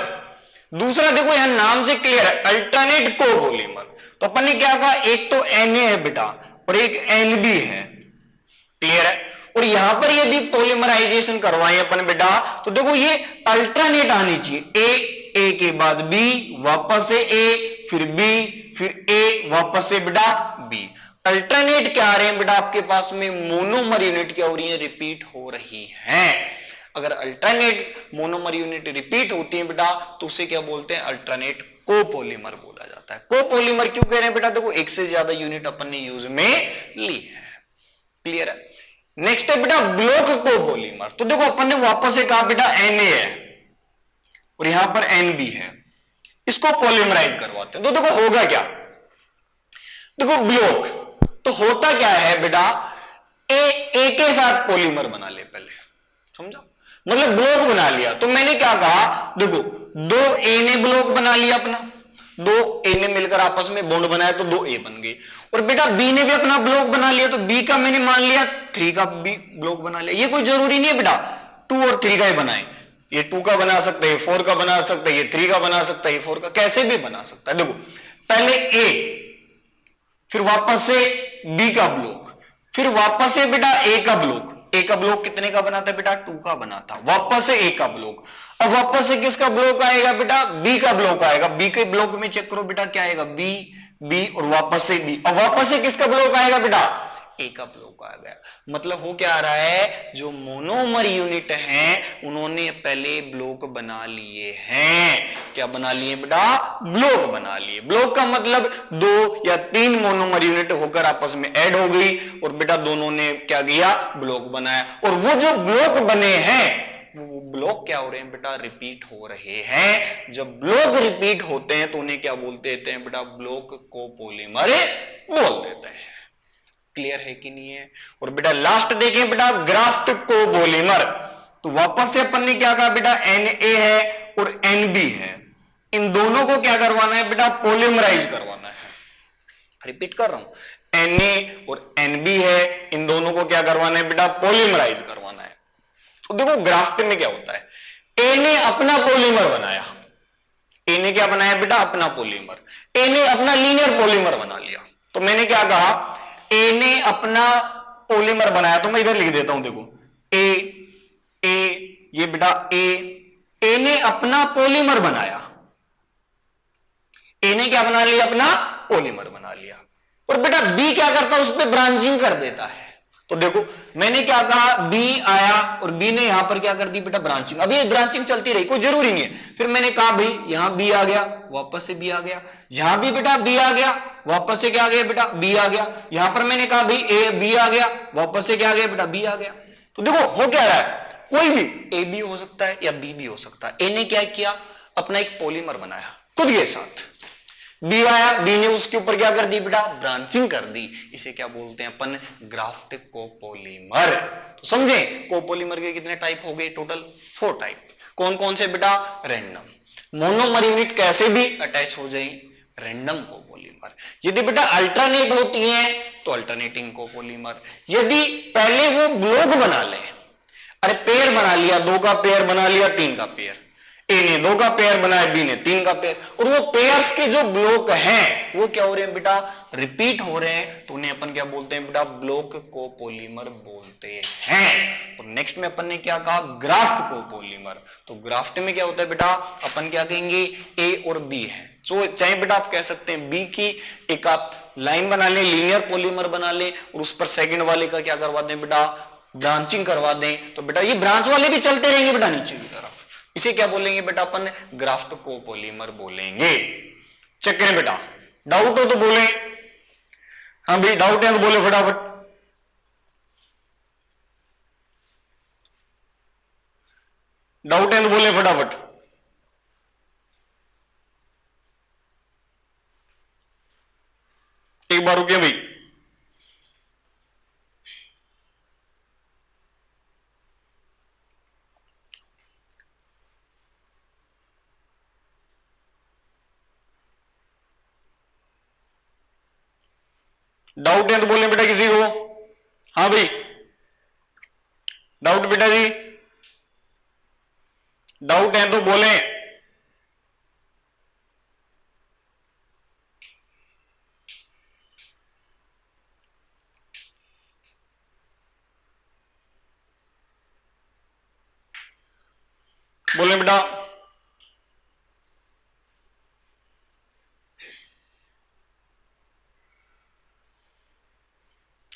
दूसरा देखो यहां नाम से क्लियर है, अल्टरनेट कोपोलीमर। तो अपन ने क्या कहा, एक तो Na है बेटा और एक Nb है, क्लियर है। और यहां पर यदि पॉलीमराइजेशन करवाएं अपन बेटा, तो देखो ये अल्टरनेट आनी चाहिए, ए के बाद बी, वापस से ए, फिर बी, फिर ए, वापस से बेटा बी। अल्टरनेट क्या आ रहे हैं बेटा आपके पास में, मोनोमर यूनिट क्या हो रही है, रिपीट हो रही है। अगर अल्टरनेट मोनोमर यूनिट रिपीट होती है बेटा तो उसे क्या बोलते हैं, अल्टरनेट कोपोलीमर बोला जाता है। कोपोलीमर क्यों कह रहे हैं बेटा, देखो एक से ज्यादा यूनिट अपन ने यूज में ली है, क्लियर है। नेक्स्ट है बेटा ब्लॉक कोपोलीमर। तो देखो अपन ने वापस से कहा बेटा Na है और यहां पर Nb है, इसको पॉलीमराइज करवाते हैं। तो देखो होगा क्या, देखो ब्लॉक तो होता क्या है बेटा, ए के साथ पॉलीमर बना ले पहले, समझा, मतलब ब्लॉक बना लिया। तो मैंने क्या कहा, देखो दो ए ने ब्लॉक बना लिया अपना, दो ए ने मिलकर आपस में बॉन्ड बनाया तो दो ए बन गए। और बेटा बी ने भी अपना ब्लॉक बना लिया, तो बी का मैंने मान लिया 3 का बी ब्लॉक बना लिया। ये कोई जरूरी नहीं है बेटा 2 और 3 का ही बनाए, ये 2 का बना सकता है, ये 4 का बना सकता है, ये 3 का बना सकता है, ये 4 का, कैसे भी बना सकता है। देखो पहले ए, फिर वापस से बी का ब्लॉक, फिर वापस से बेटा ए का ब्लॉक। ए का ब्लॉक कितने का बनाता है बेटा? 2 का बनाता। वापस से ए का ब्लॉक, अब वापस से किसका ब्लॉक आएगा बेटा? बी का ब्लॉक आएगा। बी के ब्लॉक में चेक करो बेटा क्या आएगा? बी, बी और वापस से बी, और वापस से किसका ब्लॉक आएगा बेटा? ए का ब्लॉक आ गया। मतलब हो क्या आ रहा है, जो मोनोमर यूनिट हैं उन्होंने पहले ब्लॉक बना लिए हैं। क्या बना लिए बेटा? ब्लॉक बना लिए। ब्लॉक का मतलब 2 या 3 मोनोमर यूनिट होकर आपस में ऐड हो गई और बेटा दोनों ने क्या किया? ब्लॉक बनाया। और वो जो ब्लॉक बने हैं वो ब्लॉक क्या हो रहे हैं बेटा? रिपीट हो रहे हैं। जब ब्लॉक रिपीट होते हैं तो उन्हें क्या बोलते हैं बेटा? ब्लॉक कोपोलिमर बोल देते हैं। क्लियर है कि नहीं है? और बेटा लास्ट देखें बेटा, ग्राफ्ट कोपोलिमर। तो वापस से अपन ने क्या कहा बेटा? Na है और Nb है, इन दोनों को क्या करवाना है बेटा? पोलिमराइज करवाना है। रिपीट कर रहा हूं, Na और Nb है, इन दोनों को क्या करवाना है बेटा? पोलिमराइज करवाना है। तो देखो ग्राफ्ट में क्या होता है, ए ने अपना पॉलीमर बनाया। ए ने क्या बनाया बेटा? अपना पॉलीमर। ए ने अपना लीनियर पॉलीमर बना लिया। तो मैंने क्या कहा? ए ने अपना पॉलीमर बनाया, तो मैं इधर लिख देता हूं, देखो ए ये बेटा ए ने अपना पॉलीमर बनाया। ए ने क्या बना लिया? अपना पॉलीमर बना लिया। और बेटा बी क्या करता है? उस पर ब्रांचिंग कर देता है। तो देखो मैंने क्या कहा? बी आया और बी ने यहां पर क्या कर दी बेटा? ब्रांचिंग। अभी ये ब्रांचिंग चलती रही, कोई जरूरी नहीं है। फिर मैंने कहा भाई यहां बी आ गया, वापस से बी आ गया, यहां भी बेटा बी आ गया, वापस से क्या आ गया बेटा? बी आ गया। यहां पर मैंने कहा भाई ए बी आ गया, वापस से क्या आ गया बेटा? बी आ गया। तो देखो हो क्या रहा है, कोई भी ए बी हो सकता है या बी भी हो सकता है। ए ने क्या किया? अपना एक पॉलीमर बनाया खुद के साथ। बी आया, बी ने उसके ऊपर क्या कर दी बेटा? ब्रांचिंग कर दी। इसे क्या बोलते हैं अपन? Graft copolymer. तो समझे कोपोलीमर के कितने टाइप हो गए? Total 4 type. कौन कौन से बेटा? रैंडम मोनोमर यूनिट कैसे भी अटैच हो जाए, रैंडम कोपोलीमर। यदि बेटा अल्टरनेट होती है तो अल्टरनेटिंग कोपोलीमर। यदि पहले वो ब्लॉक बना ले, अरे पेयर बना लिया, 2 का पेयर बना लिया, 3 का पेयर, ए ने 2 का पेयर बनाया, बी ने 3 का पेयर, और वो पेयर्स के जो ब्लॉक हैं वो क्या हो रहे हैं बेटा? रिपीट हो रहे हैं, तो उन्हें अपन क्या बोलते हैं बेटा? ब्लॉक कोपोलीमर बोलते हैं। और नेक्स्ट में अपन ने क्या कहा? Graft copolymer. तो ग्राफ्ट में क्या होता है बेटा? अपन क्या कहेंगे? ए और बी है, जो चाहे बेटा आप कह सकते हैं बी की एक आप लाइन बना लें, लीनियर पॉलीमर बना लें, और उस पर सेकंड वाले का क्या करवा दें बेटा? ब्रांचिंग करवा दें। तो बेटा ये ब्रांच वाले भी चलते रहेंगे बेटा नीचे की तरफ। इसे क्या बोलेंगे बेटा? अपन ग्राफ्ट कोपोलीमर बोलेंगे। चेक करें बेटा, डाउट हो तो बोले। हाँ भाई डाउट है तो बोले फटाफट। डाउट है तो बोले फटाफट। एक बार रुकिए भाई। डाउट है तो बोले बेटा किसी को। हाँ भाई डाउट बेटा जी, डाउट है तो बोले। बोले बेटा।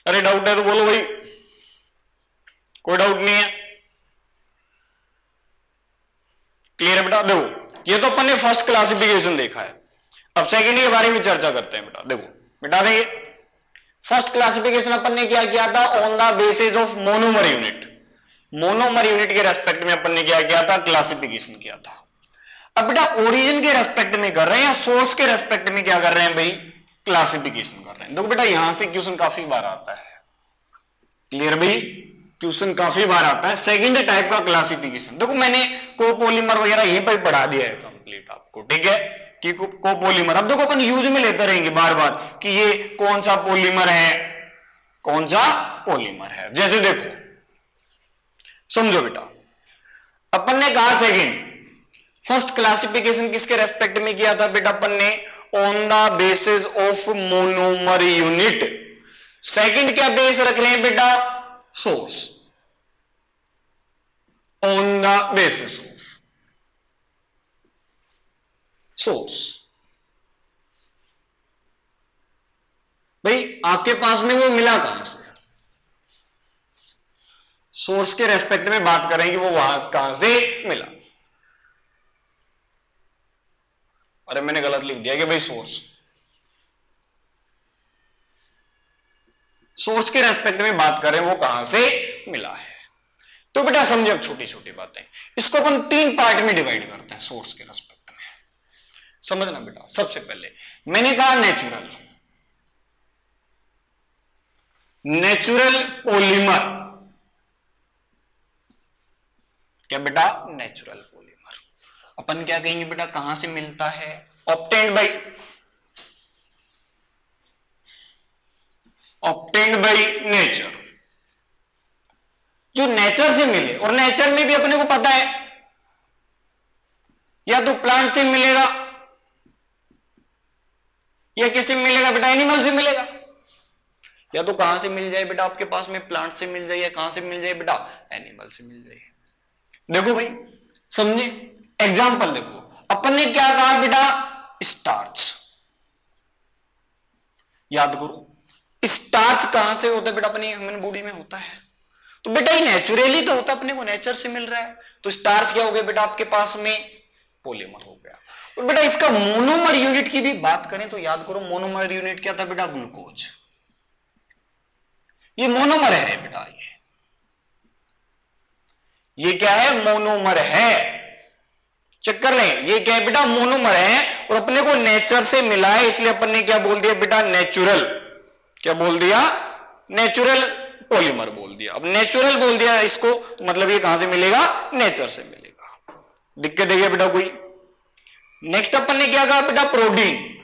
अरे डाउट है तो बोलो भाई, कोई डाउट नहीं है। क्लियर है बेटा? देखो ये तो अपन ने फर्स्ट क्लासिफिकेशन देखा है, अब सेकेंड के बारे में चर्चा करते हैं बेटा। देखो बेटा देखिए फर्स्ट क्लासिफिकेशन अपन ने क्या किया था? On the basis of monomer unit. Monomer unit के रेस्पेक्ट में अपन ने क्या किया था? क्लासिफिकेशन किया था। अब बेटा ओरिजिन के रेस्पेक्ट में कर रहे हैं या सोर्स के रेस्पेक्ट में क्या कर रहे हैं भाई? क्लासिफिकेशन कर रहे हैं। देखो बेटा यहां से क्वेश्चन काफी बार आता है। क्लियर भाई? क्वेश्चन काफी बार आता है। सेकंड टाइप का क्लासिफिकेशन, देखो मैंने कोपोलीमर वगैरह यहीं पर पढ़ा दिया है कंप्लीट आपको, ठीक है? कि कोपोलीमर, अब देखो अपन यूज में लेते रहेंगे बार बार कि ये कौन सा पॉलीमर है, कौन सा पॉलीमर है। जैसे देखो समझो बेटा, अपन ने कहा सेकंड, फर्स्ट क्लासिफिकेशन किसके रेस्पेक्ट में किया था बेटा अपन ने, on the basis of monomer unit. Second क्या बेस रख रहे हैं बेटा, source, on the basis of source. भाई आपके पास में वो मिला कहां से, सोर्स के रेस्पेक्ट में बात करें कि वो वहां कहां से मिला। अरे मैंने गलत लिख दिया कि भाई सोर्स के रेस्पेक्ट में बात करें वो कहां से मिला है। तो बेटा समझे अब छोटी छोटी बातें, इसको अपन 3 पार्ट में डिवाइड करते हैं सोर्स के रेस्पेक्ट में। समझना बेटा, सबसे पहले मैंने कहा नेचुरल पॉलीमर। क्या बेटा, नेचुरल पॉलीमर। अपन क्या कहेंगे बेटा, कहां से मिलता है, ऑब्टेन्ड बाय नेचर। जो नेचर से मिले, और नेचर में भी अपने को पता है या तो प्लांट से मिलेगा या किससे मिलेगा बेटा, एनिमल से मिलेगा। या तो कहां से मिल जाए बेटा आपके पास में, प्लांट से मिल जाए, या कहां से मिल जाए बेटा, एनिमल से मिल जाए। देखो भाई समझे, एग्जाम्पल देखो, अपन ने क्या कहा बेटा, स्टार्च। याद करो, स्टार्च कहां से होता है बेटा, अपनी ह्यूमन बॉडी में होता है। तो बेटा ये नेचुरली तो होता, अपने को नेचर से मिल रहा है। तो स्टार्च क्या हो गया बेटा आपके पास में, पॉलीमर हो गया। और बेटा इसका मोनोमर यूनिट की भी बात करें तो याद करो, मोनोमर यूनिट क्या था बेटा, ग्लूकोज। ये मोनोमर है बेटा, ये क्या है, मोनोमर है। चेक कर लें, ये क्या है बेटा, मोनोमर है, और अपने को नेचर से मिला है, इसलिए अपन ने क्या बोल दिया बेटा, नेचुरल। क्या बोल दिया, नेचुरल पॉलीमर बोल दिया। अब नेचुरल बोल दिया इसको, तो मतलब ये कहां से मिलेगा, नेचर से मिलेगा। दिक्कत है क्या बेटा कोई। नेक्स्ट अपन ने क्या कहा बेटा, प्रोटीन।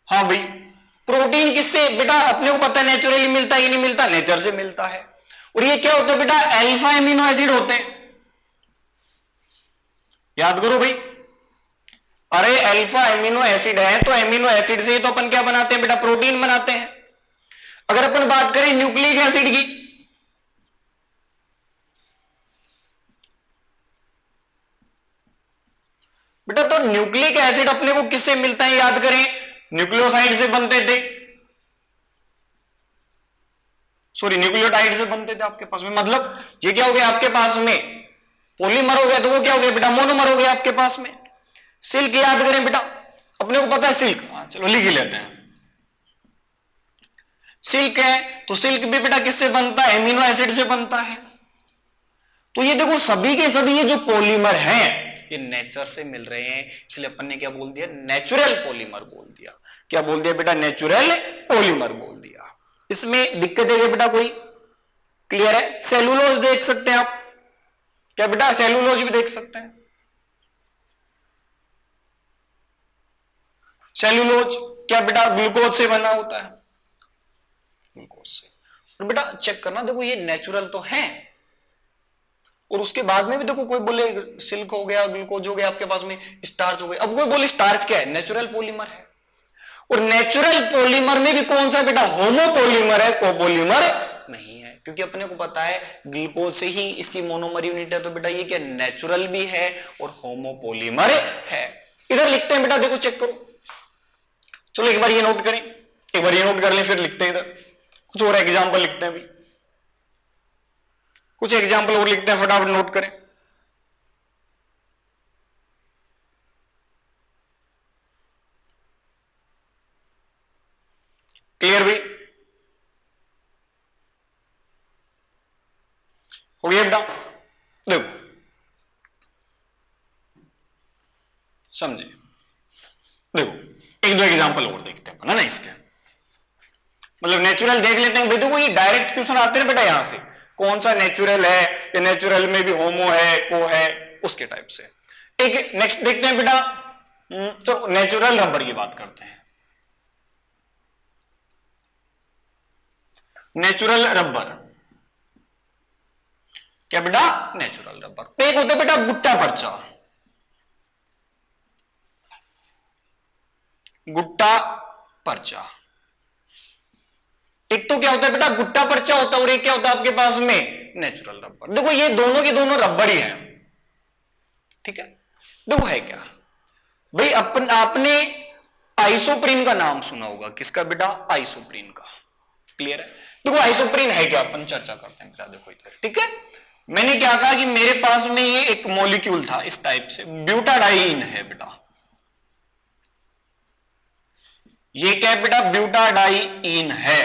हाँ भाई, प्रोटीन किससे बेटा, अपने को पता है नेचुरली मिलता है कि नहीं मिलता, नेचर से मिलता है। और ये क्या होता है बेटा, अल्फा एमिनो एसिड होते हैं। याद करो भाई, अरे अल्फा एमिनो एसिड है, तो एमिनो एसिड से तो अपन क्या बनाते हैं बेटा, प्रोटीन बनाते हैं। अगर अपन बात करें न्यूक्लिक एसिड की, बेटा तो न्यूक्लिक एसिड अपने को किससे मिलता है, याद करें, न्यूक्लियोसाइड से बनते थे, सॉरी न्यूक्लियोटाइड से बनते थे आपके पास में। मतलब ये क्या हो गया आपके पास में, पॉलीमर हो गया, तो वो क्या हो गया बेटा, मोनोमर हो गया आपके पास में। सिल्क याद करें बेटा, अपने को पता है सिल्क, चलो लिख ही लेते हैं। सिल्क है, तो सिल्क भी बेटा किससे बनता है, एमिनो एसिड से बनता है। तो ये देखो सभी के सभी ये जो पॉलीमर हैं ये नेचर से मिल रहे हैं, इसलिए अपन ने क्या बोल दिया, नेचुरल पॉलीमर बोल दिया। क्या बोल दिया बेटा, नेचुरल पॉलीमर बोल दिया। इसमें दिक्कत है बेटा कोई, क्लियर है। सेलुलोज देख सकते हैं आप, क्या बेटा सेलुलोज भी देख सकते हैं। सेलुलोज क्या बेटा, ग्लूकोज से बना होता है, ग्लूकोज से। और बेटा चेक करना, देखो ये नेचुरल तो है, और उसके बाद में भी देखो कोई बोले सिल्क हो गया, ग्लूकोज हो गया आपके पास में, स्टार्च हो गया। अब कोई बोले स्टार्च क्या है, नेचुरल पॉलीमर है। और नेचुरल पॉलीमर में भी कौन सा बेटा, होमोपॉलीमर है, कोपॉलीमर नहीं है। क्योंकि अपने को पता है ग्लूकोज से ही इसकी मोनोमर यूनिट है, तो बेटा ये क्या नेचुरल भी है और होमोपॉलीमर है। इधर लिखते हैं बेटा, देखो चेक करो, चलो एक बार ये नोट करें, एक बार ये नोट कर लें, फिर लिखते हैं इधर कुछ और एग्जाम्पल लिखते हैं अभी, कुछ एग्जाम्पल और लिखते हैं, फटाफट नोट करें। क्लियर भाई, हो गया बेटा। देखो समझे, देखो एक दो एग्जाम्पल और देखते हैं ना इसके, मतलब नेचुरल देख लेते हैं भाई। देखो ये डायरेक्ट क्वेश्चन आते हैं बेटा यहां से, कौन सा नेचुरल है, या नेचुरल में भी होमो है, को है, उसके टाइप से। एक नेक्स्ट देखते हैं बेटा, तो नेचुरल रबर की बात करते हैं। नेचुरल रबर, क्या बेटा, नेचुरल रबर। एक होता है बेटा गुट्टा पर्चा, गुट्टा पर्चा। एक तो क्या होता है बेटा गुट्टा पर्चा होता है, और एक क्या होता है आपके पास में नेचुरल रबर। देखो ये दोनों के दोनों रबर ही हैं, ठीक है। देखो है क्या भाई, आपने आइसोप्रीन का नाम सुना होगा, किसका बेटा, आइसोप्रीन का। क्लियर है। देखो आइसोप्रीन है क्या, अपन चर्चा करते हैं बेटा। देखो इधर, ठीक है, मैंने क्या कहा कि मेरे पास में ये एक मॉलिक्यूल था इस टाइप से, ब्यूटाडाइन है बेटा। ये क्या है बेटा, ब्यूटाडाइन है।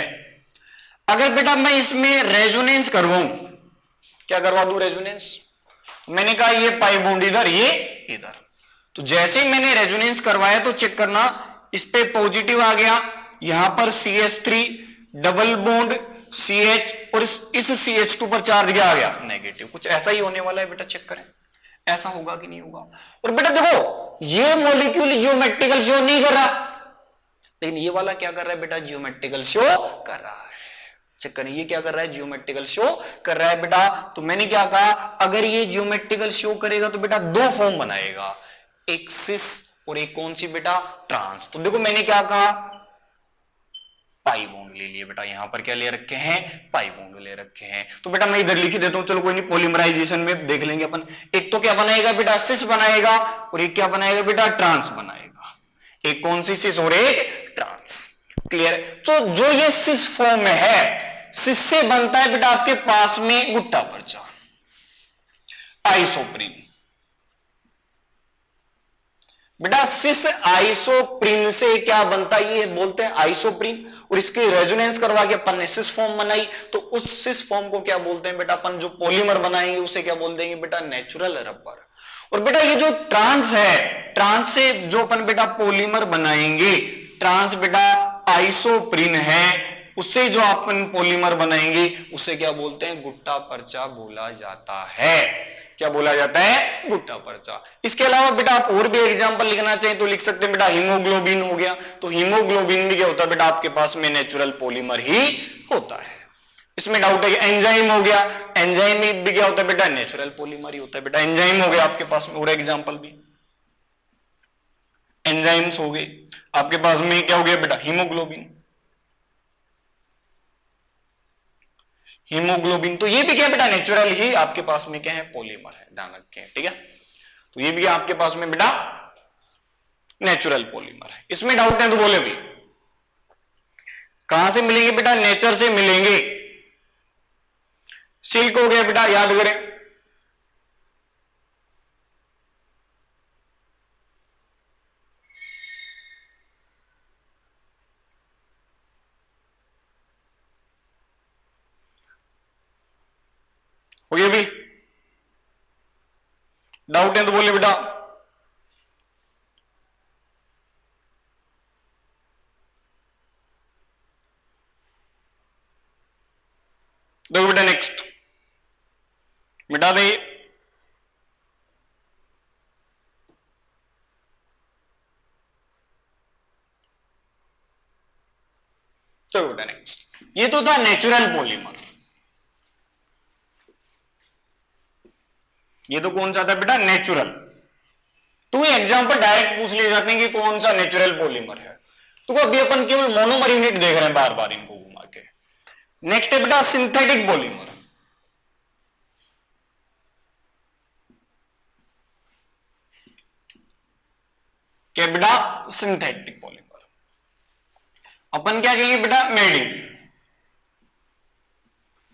अगर बेटा मैं इसमें रेजोनेंस करवाऊं, क्या करवा दूं, रेजोनेंस। मैंने कहा ये पाई बॉन्ड इधर, ये इधर। तो जैसे ही मैंने रेजोनेंस करवाया तो चेक करना, इस पे पॉजिटिव आ गया, यहां पर CH3 डबल बॉन्ड CH, और इस CH2 पर चार्ज क्या आ गया, नेगेटिव। कुछ ऐसा ही होने वाला है बेटा, चेक करें ऐसा होगा कि नहीं होगा। और बेटा देखो ये मॉलिक्यूल जियोमेट्रिकल शो नहीं कर रहा, लेकिन ये वाला क्या कर रहा है बेटा, जियोमेट्रिकल शो कर रहा है। चेक करें ये क्या कर रहा है, जियोमेट्रिकल शो कर रहा है बेटा। तो मैंने क्या कहा, अगर ये जियोमेट्रिकल शो करेगा तो बेटा दो फॉर्म बनाएगा, एक सिस और एक कौन सी बेटा, ट्रांस। तो देखो मैंने क्या कहा, पाई बॉन्ड ले लिए बेटा, यहां पर क्या ले रखे हैं, पाई बॉन्ड ले रखे हैं। तो बेटा मैं इधर लिख देता हूं, चलो कोई नहीं, पॉलीमराइजेशन में देख लेंगे अपन। एक तो क्या बनाएगा बेटा, सिस बनाएगा, और एक क्या बनाएगा बेटा, ट्रांस बनाएगा। एक कौन सी, सिस और एक ट्रांस। क्लियर। तो जो ये सिस फॉर्म में है, सिस से बनता है बेटा आपके पास में गुट्टा पर्चा, आइसोप्रीन। बेटा सिस आइसोप्रीन से क्या बनता है, ये बोलते हैं आइसोप्रीन। और इसकी रेजोनेंस करवा के अपन ने सिस फॉर्म बनाई, तो उस सिस फॉर्म को क्या बोलते हैं बेटा, अपन जो पॉलीमर बनाएंगे उसे क्या बोल देंगे बेटा, नेचुरल रबर। और बेटा ये जो ट्रांस है, ट्रांस से जो अपन बेटा पॉलीमर बनाएंगे, ट्रांस बेटा आइसोप्रीन है, उससे जो अपन पॉलीमर बनाएंगे उसे क्या बोलते हैं, गुट्टा पर्चा बोला जाता है। क्या बोला जाता है, गुट्टा पर्चा। इसके अलावा बेटा आप और भी एग्जांपल लिखना चाहें तो लिख सकते हैं बेटा, हीमोग्लोबिन हो गया। तो हीमोग्लोबिन भी क्या होता है बेटा, आपके पास में नेचुरल पॉलीमर ही होता है। इसमें डाउट है कि एंजाइम हो गया, एंजाइम भी क्या होता है बेटा, नेचुरल पॉलीमर ही होता है बेटा। एंजाइम हो गया आपके पास में, और एग्जाम्पल भी एंजाइम्स हो गए आपके पास में, क्या हो गया बेटा, हीमोग्लोबिन। हीमोग्लोबिन तो ये भी क्या बेटा, नेचुरल ही आपके पास में क्या है, पॉलीमर है, ध्यान रखें, ठीक है। तो ये भी आपके पास में बेटा नेचुरल पॉलीमर है। इसमें डाउट है तो बोले भी, कहां से मिलेंगे बेटा, नेचर से मिलेंगे। सिल्क हो गया बेटा, याद करें, हो गया भी, डाउट है तो बोले बेटा। देखो बेटा नेक्स्ट मिटा दे, देखो बेटा नेक्स्ट, ये तो था नेचुरल पॉलीमर। ये तो कौन सा था बेटा, नेचुरल। तो ये एग्जांपल डायरेक्ट पूछ लिए जाते हैं कि कौन सा नेचुरल पॉलीमर है। तो अभी अपन केवल मोनोमर यूनिट देख रहे हैं बार बार इनको घुमा के। नेक्स्ट है बेटा सिंथेटिक पॉलीमर। क्या बेटा, सिंथेटिक पॉलीमर। अपन क्या कहेंगे बेटा, मेड इन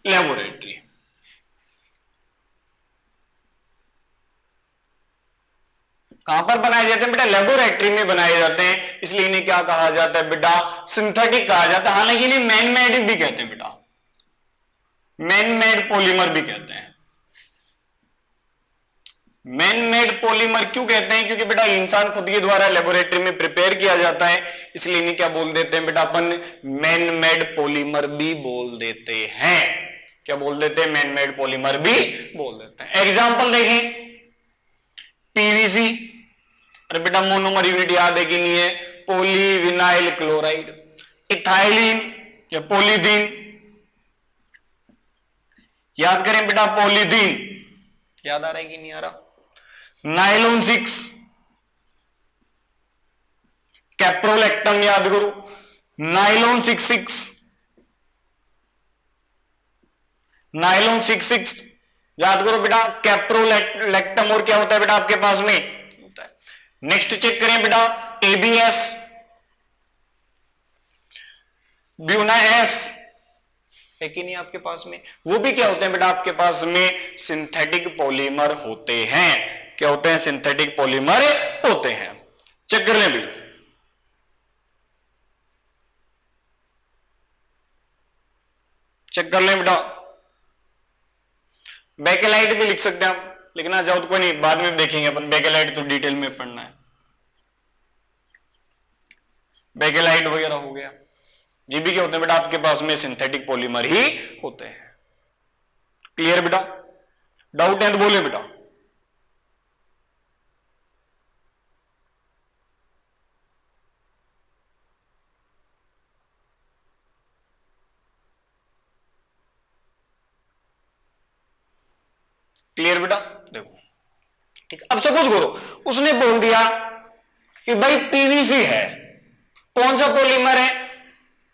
लेबोरेटरी। कहां पर बनाए जाते हैं बेटा, लेबोरेटरी में बनाए जाते हैं, इसलिए इन्हें क्या कहा जाता है बेटा, सिंथेटिक कहा जाता है। हालांकि इन्हें मैन मेड भी कहते हैं बेटा, मैन मेड पॉलीमर भी कहते हैं। मैन मेड पॉलीमर क्यों कहते हैं, क्योंकि बेटा इंसान खुद के द्वारा लेबोरेटरी में प्रिपेयर किया जाता है, इसलिए इन्हें क्या बोल देते हैं बेटा, अपन मैन मेड पॉलीमर भी बोल देते हैं। क्या बोल देते हैं, मैन मेड पॉलीमर भी बोल देते हैं। एग्जाम्पल देखें, पीवीसी, अरे बेटा मोनोमर यूनिट याद है कि नहीं है, पॉलीविनाइल क्लोराइड। इथाइलिन या पॉलीथीन, याद करें बेटा पॉलीथीन, याद आ रहा है कि नहीं आ रहा? नायलॉन 6, कैप्रोलैक्टम याद करो, नायलॉन 66, नायलॉन 66 याद करो बेटा, कैप्रोलैक्टम और क्या होता है बेटा आपके पास में होता है। नेक्स्ट चेक करें बेटा, एबीएस, ब्यूना एस है कि नहीं आपके पास में, वो भी क्या होते हैं बेटा आपके पास में सिंथेटिक पॉलीमर होते हैं। क्या होते हैं? सिंथेटिक पॉलीमर होते हैं। चेक कर लें भी, चेक कर लें बेटा। बेकेलाइट भी लिख सकते हैं आप, लिखना चाहो तो कोई नहीं, बाद में देखेंगे अपन, बेकेलाइट तो डिटेल में पढ़ना है। बेकेलाइट वगैरह हो गया, ये भी क्या होते हैं बेटा आपके पास में सिंथेटिक पॉलीमर ही होते हैं। क्लियर बेटा? डाउट है तो बोले बेटा। क्लियर बेटा? देखो ठीक, अब सपोज करो उसने बोल दिया कि भाई पीवीसी है, कौन सा पॉलीमर है?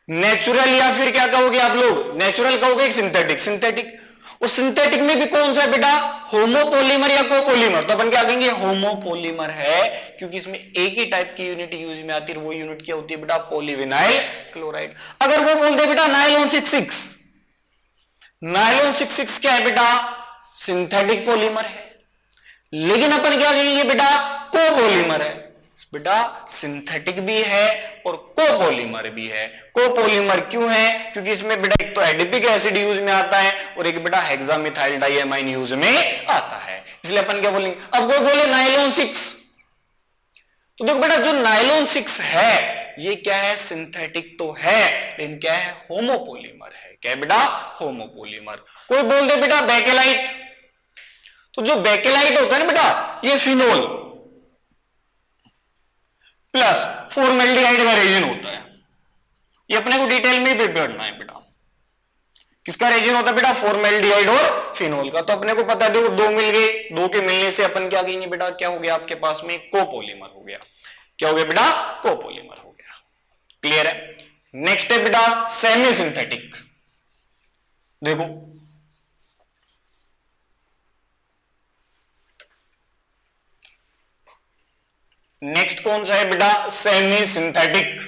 नेचुरल या फिर क्या कहोगे आप लोग? नेचुरल कहोगे, सिंथेटिक? सिंथेटिक। उस सिंथेटिक में भी कौन सा बेटा? होमोपॉलीमर या कोपॉलीमर? तो अपन क्या कहेंगे? होमोपॉलीमर है, क्योंकि इसमें एक ही टाइप की यूनिट यूज में आती है, वो यूनिट क्या होती है बेटा? Polyvinyl chloride. अगर वो बोल दे बेटा नायलॉन 66, नायलॉन 66 क्या है बेटा? सिंथेटिक पॉलीमर है, लेकिन अपन क्या कहेंगे बेटा? कोपॉलीमर है। बेटा सिंथेटिक भी है और कोपॉलीमर भी है। कोपॉलीमर क्यों है? क्योंकि इसमें बेटा एक तो एडिपिक एसिड यूज में आता है और एक बेटा हेक्सामिथाइल डाइअमाइन यूज में आता है, इसलिए अपन क्या बोलेंगे? अब कोई बोले नायलॉन 6, तो देखो बेटा जो नायलॉन 6 है ये क्या है? सिंथेटिक तो है, लेकिन क्या है? होमोपॉलीमर है। क्या है बेटा? होमोपॉलीमर। कोई बोल दे बेटा बेकेलाइट, तो जो बेकेलाइट होता है ना बेटा, ये फिनोल प्लस फॉर्मेल्डिहाइड का रेजिन होता है। ये अपने को डिटेल में भी पढ़ना है बेटा। किसका रेजिन होता है बेटा? फॉर्मेल्डिहाइड और फिनोल का। तो अपने को पता है, देखो दो मिल गए, दो के मिलने से अपन क्या कहेंगे बेटा? क्या हो गया आपके पास में? कोपॉलीमर हो गया। क्या हो गया बेटा? कोपॉलीमर हो गया। क्लियर है? नेक्स्ट है बेटा सेमी सिंथेटिक। देखो नेक्स्ट कौन सा है बेटा? Semi synthetic.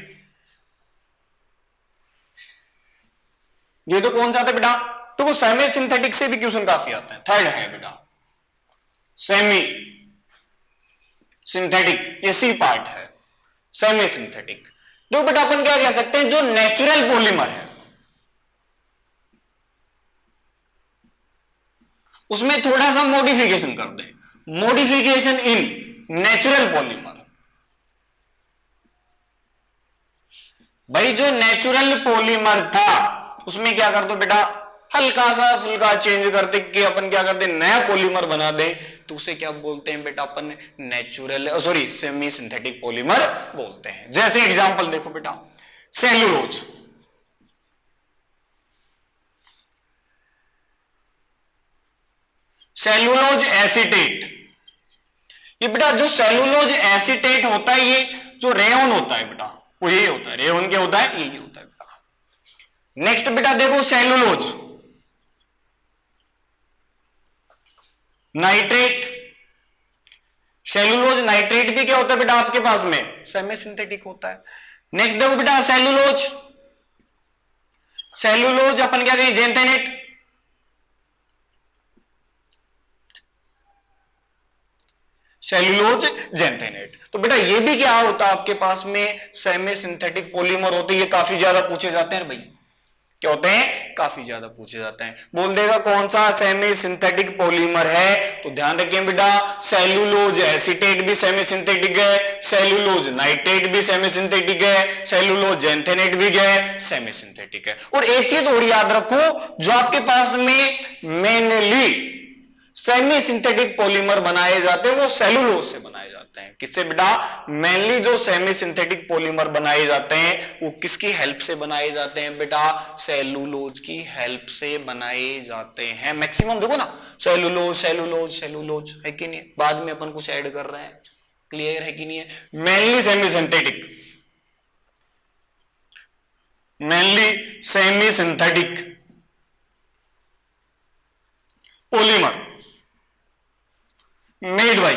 ये तो कौन सा था बेटा? तो वो सेमी सिंथेटिक से भी क्वेश्चन काफी आता है। थर्ड है बेटा सेमी सिंथेटिक, ये सी पार्ट है सेमी सिंथेटिक। तो बेटा अपन क्या कह सकते हैं? जो नेचुरल पॉलीमर है उसमें थोड़ा सा मॉडिफिकेशन कर दे, मॉडिफिकेशन इन नेचुरल पॉलीमर। भाई जो नेचुरल पॉलीमर था उसमें क्या कर दो बेटा? हल्का सा फुल्का चेंज करते कि अपन क्या करते? नया पॉलीमर बना दे, तो उसे क्या बोलते हैं बेटा? अपन natural sorry semi synthetic polymer बोलते हैं। जैसे एग्जांपल देखो बेटा, सेल्यूलोज, सेल्यूलोज एसीटेट। ये बेटा जो सेल्यूलोज एसीटेट होता है, ये जो रेयन होता है बेटा वो यही होता है। रेयन क्या होता है? यही होता है बेटा। नेक्स्ट बेटा देखो सेल्यूलोज नाइट्रेट। सेल्यूलोज नाइट्रेट भी क्या होता है बेटा आपके पास में? सेमी सिंथेटिक होता है। नेक्स्ट देखो बेटा सेल्यूलोज, सेल्यूलोज अपन क्या कहें? जेंथेनेट। सेल्यूलोज जेंथेनेट। तो बेटा ये भी क्या होता है आपके पास में? सेमी सिंथेटिक पॉलीमर होते हैं। ये काफी ज्यादा पूछे जाते हैं भाई। क्या होते हैं? काफी ज्यादा पूछे जाते हैं। बोल देगा कौन सा सेमी सिंथेटिक पॉलीमर है, तो ध्यान रखें बेटा सेल्यूलोज एसीटेट भी सेमी सिंथेटिक है, सेल्यूलोज नाइट्रेट भी सेमी सिंथेटिक है, सेल्यूलोज जेंथेनेट भी है सेमी सिंथेटिक है। और एक चीज और याद रखो, जो आपके पास में मेनली सेमी सिंथेटिक पॉलीमर बनाए जाते हैं वो सेल्यूलोज से बनाए जाते हैं। जाते हैं। किससे बेटा? मेनली जो सेमी सिंथेटिक पॉलीमर बनाए जाते हैं वो किसकी हेल्प से बनाए जाते हैं बेटा? सेलुलोज की हेल्प से बनाए जाते हैं। मैक्सिमम देखो ना, सेलुलोज सेलुलोज सेलुलोज, है कि नहीं? बाद में अपन कुछ ऐड कर रहे हैं, क्लियर है कि नहीं है? Mainly semi synthetic, mainly semi synthetic polymer made by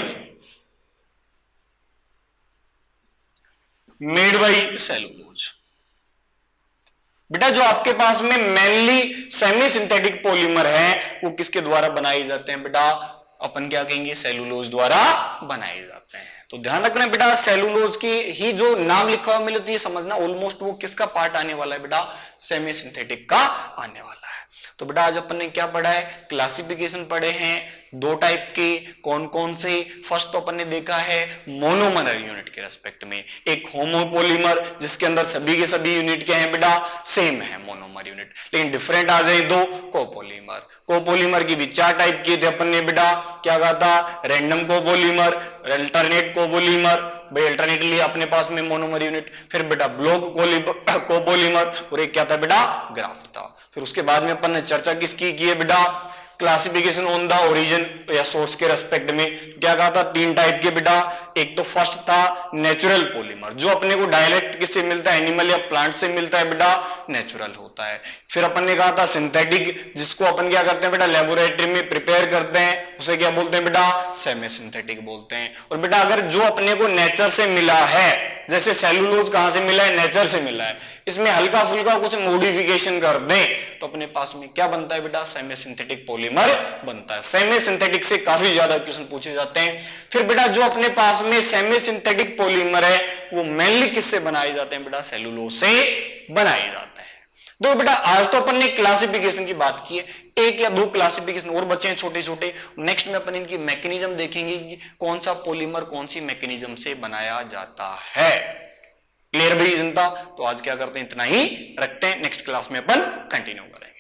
cellulose. बेटा जो आपके पास में मेनली सेमी सिंथेटिक पॉलीमर है वो किसके द्वारा बनाए जाते हैं बेटा? अपन क्या कहेंगे? सेलुलोज द्वारा बनाए जाते हैं। तो ध्यान रखना बेटा, सेलुलोज की ही जो नाम लिखा हुआ मिले तो ये समझना ऑलमोस्ट वो किसका पार्ट आने वाला है बेटा? सेमी सिंथेटिक का आने वाला है। तो बेटा आज अपन ने क्या पढ़ा है? क्लासिफिकेशन पढ़े हैं दो टाइप के। कौन कौन से? फर्स्ट तो अपन ने देखा है मोनोमर यूनिट के रेस्पेक्ट में, एक होमोपॉलीमर जिसके अंदर सभी के सभी यूनिट क्या है बेटा? सेम है मोनोमर यूनिट, लेकिन डिफरेंट आ जाए दो कोपॉलीमर। कोपॉलीमर की भी चार टाइप किए थे अपन ने बेटा, क्या कहा था? रैंडम कोपॉलीमर, अल्टरनेट कोपॉलीमर, भाई अल्टरनेटली अपने पास में मोनोमर यूनिट, फिर बेटा ब्लॉक कोपॉलीमर, और एक क्या था बेटा? ग्राफ्ट था। फिर उसके बाद में अपन ने चर्चा किसकी की है बेटा? क्लासिफिकेशन ऑन द ओरिजिन या सोर्स के रेस्पेक्ट में। क्या कहा था? तीन टाइप के बेटा। एक तो फर्स्ट था नेचुरल पॉलीमर, जो अपने को डायरेक्ट किससे मिलता है? एनिमल या प्लांट से मिलता है बेटा, नेचुरल होता है। फिर अपन ने कहा था सिंथेटिक, जिसको अपन क्या करते हैं बेटा? लेबोरेटरी में प्रिपेयर करते हैं, उसे क्या बोलते हैं बेटा? सेमी सिंथेटिक बोलते हैं। और बेटा अगर जो अपने को नेचर से मिला है, जैसे सेलुलोज कहां से मिला है? नेचर से मिला है, इसमें हल्का फुल्का कुछ मॉडिफिकेशन कर दें तो अपने पास में क्या बनता है बेटा? सेमी सिंथेटिक पॉलीमर बनता है। सेमी सिंथेटिक से काफी ज्यादा क्वेश्चन पूछे जाते हैं। फिर बेटा जो अपने पास में सेमी सिंथेटिक पॉलीमर है वो मेनली किससे बनाए जाते हैं बेटा? सेलुलोज से बनाए जाते हैं। तो बेटा आज तो अपन ने क्लासिफिकेशन की बात की है, एक या दो क्लासिफिकेशन और बचे हैं छोटे छोटे। नेक्स्ट में अपन इनकी मैकेनिज्म देखेंगे कि कौन सा पॉलीमर कौन सी मैकेनिज्म से बनाया जाता है। क्लियर भाई जनता? तो आज क्या करते हैं, इतना ही रखते हैं, नेक्स्ट क्लास में अपन कंटिन्यू करेंगे।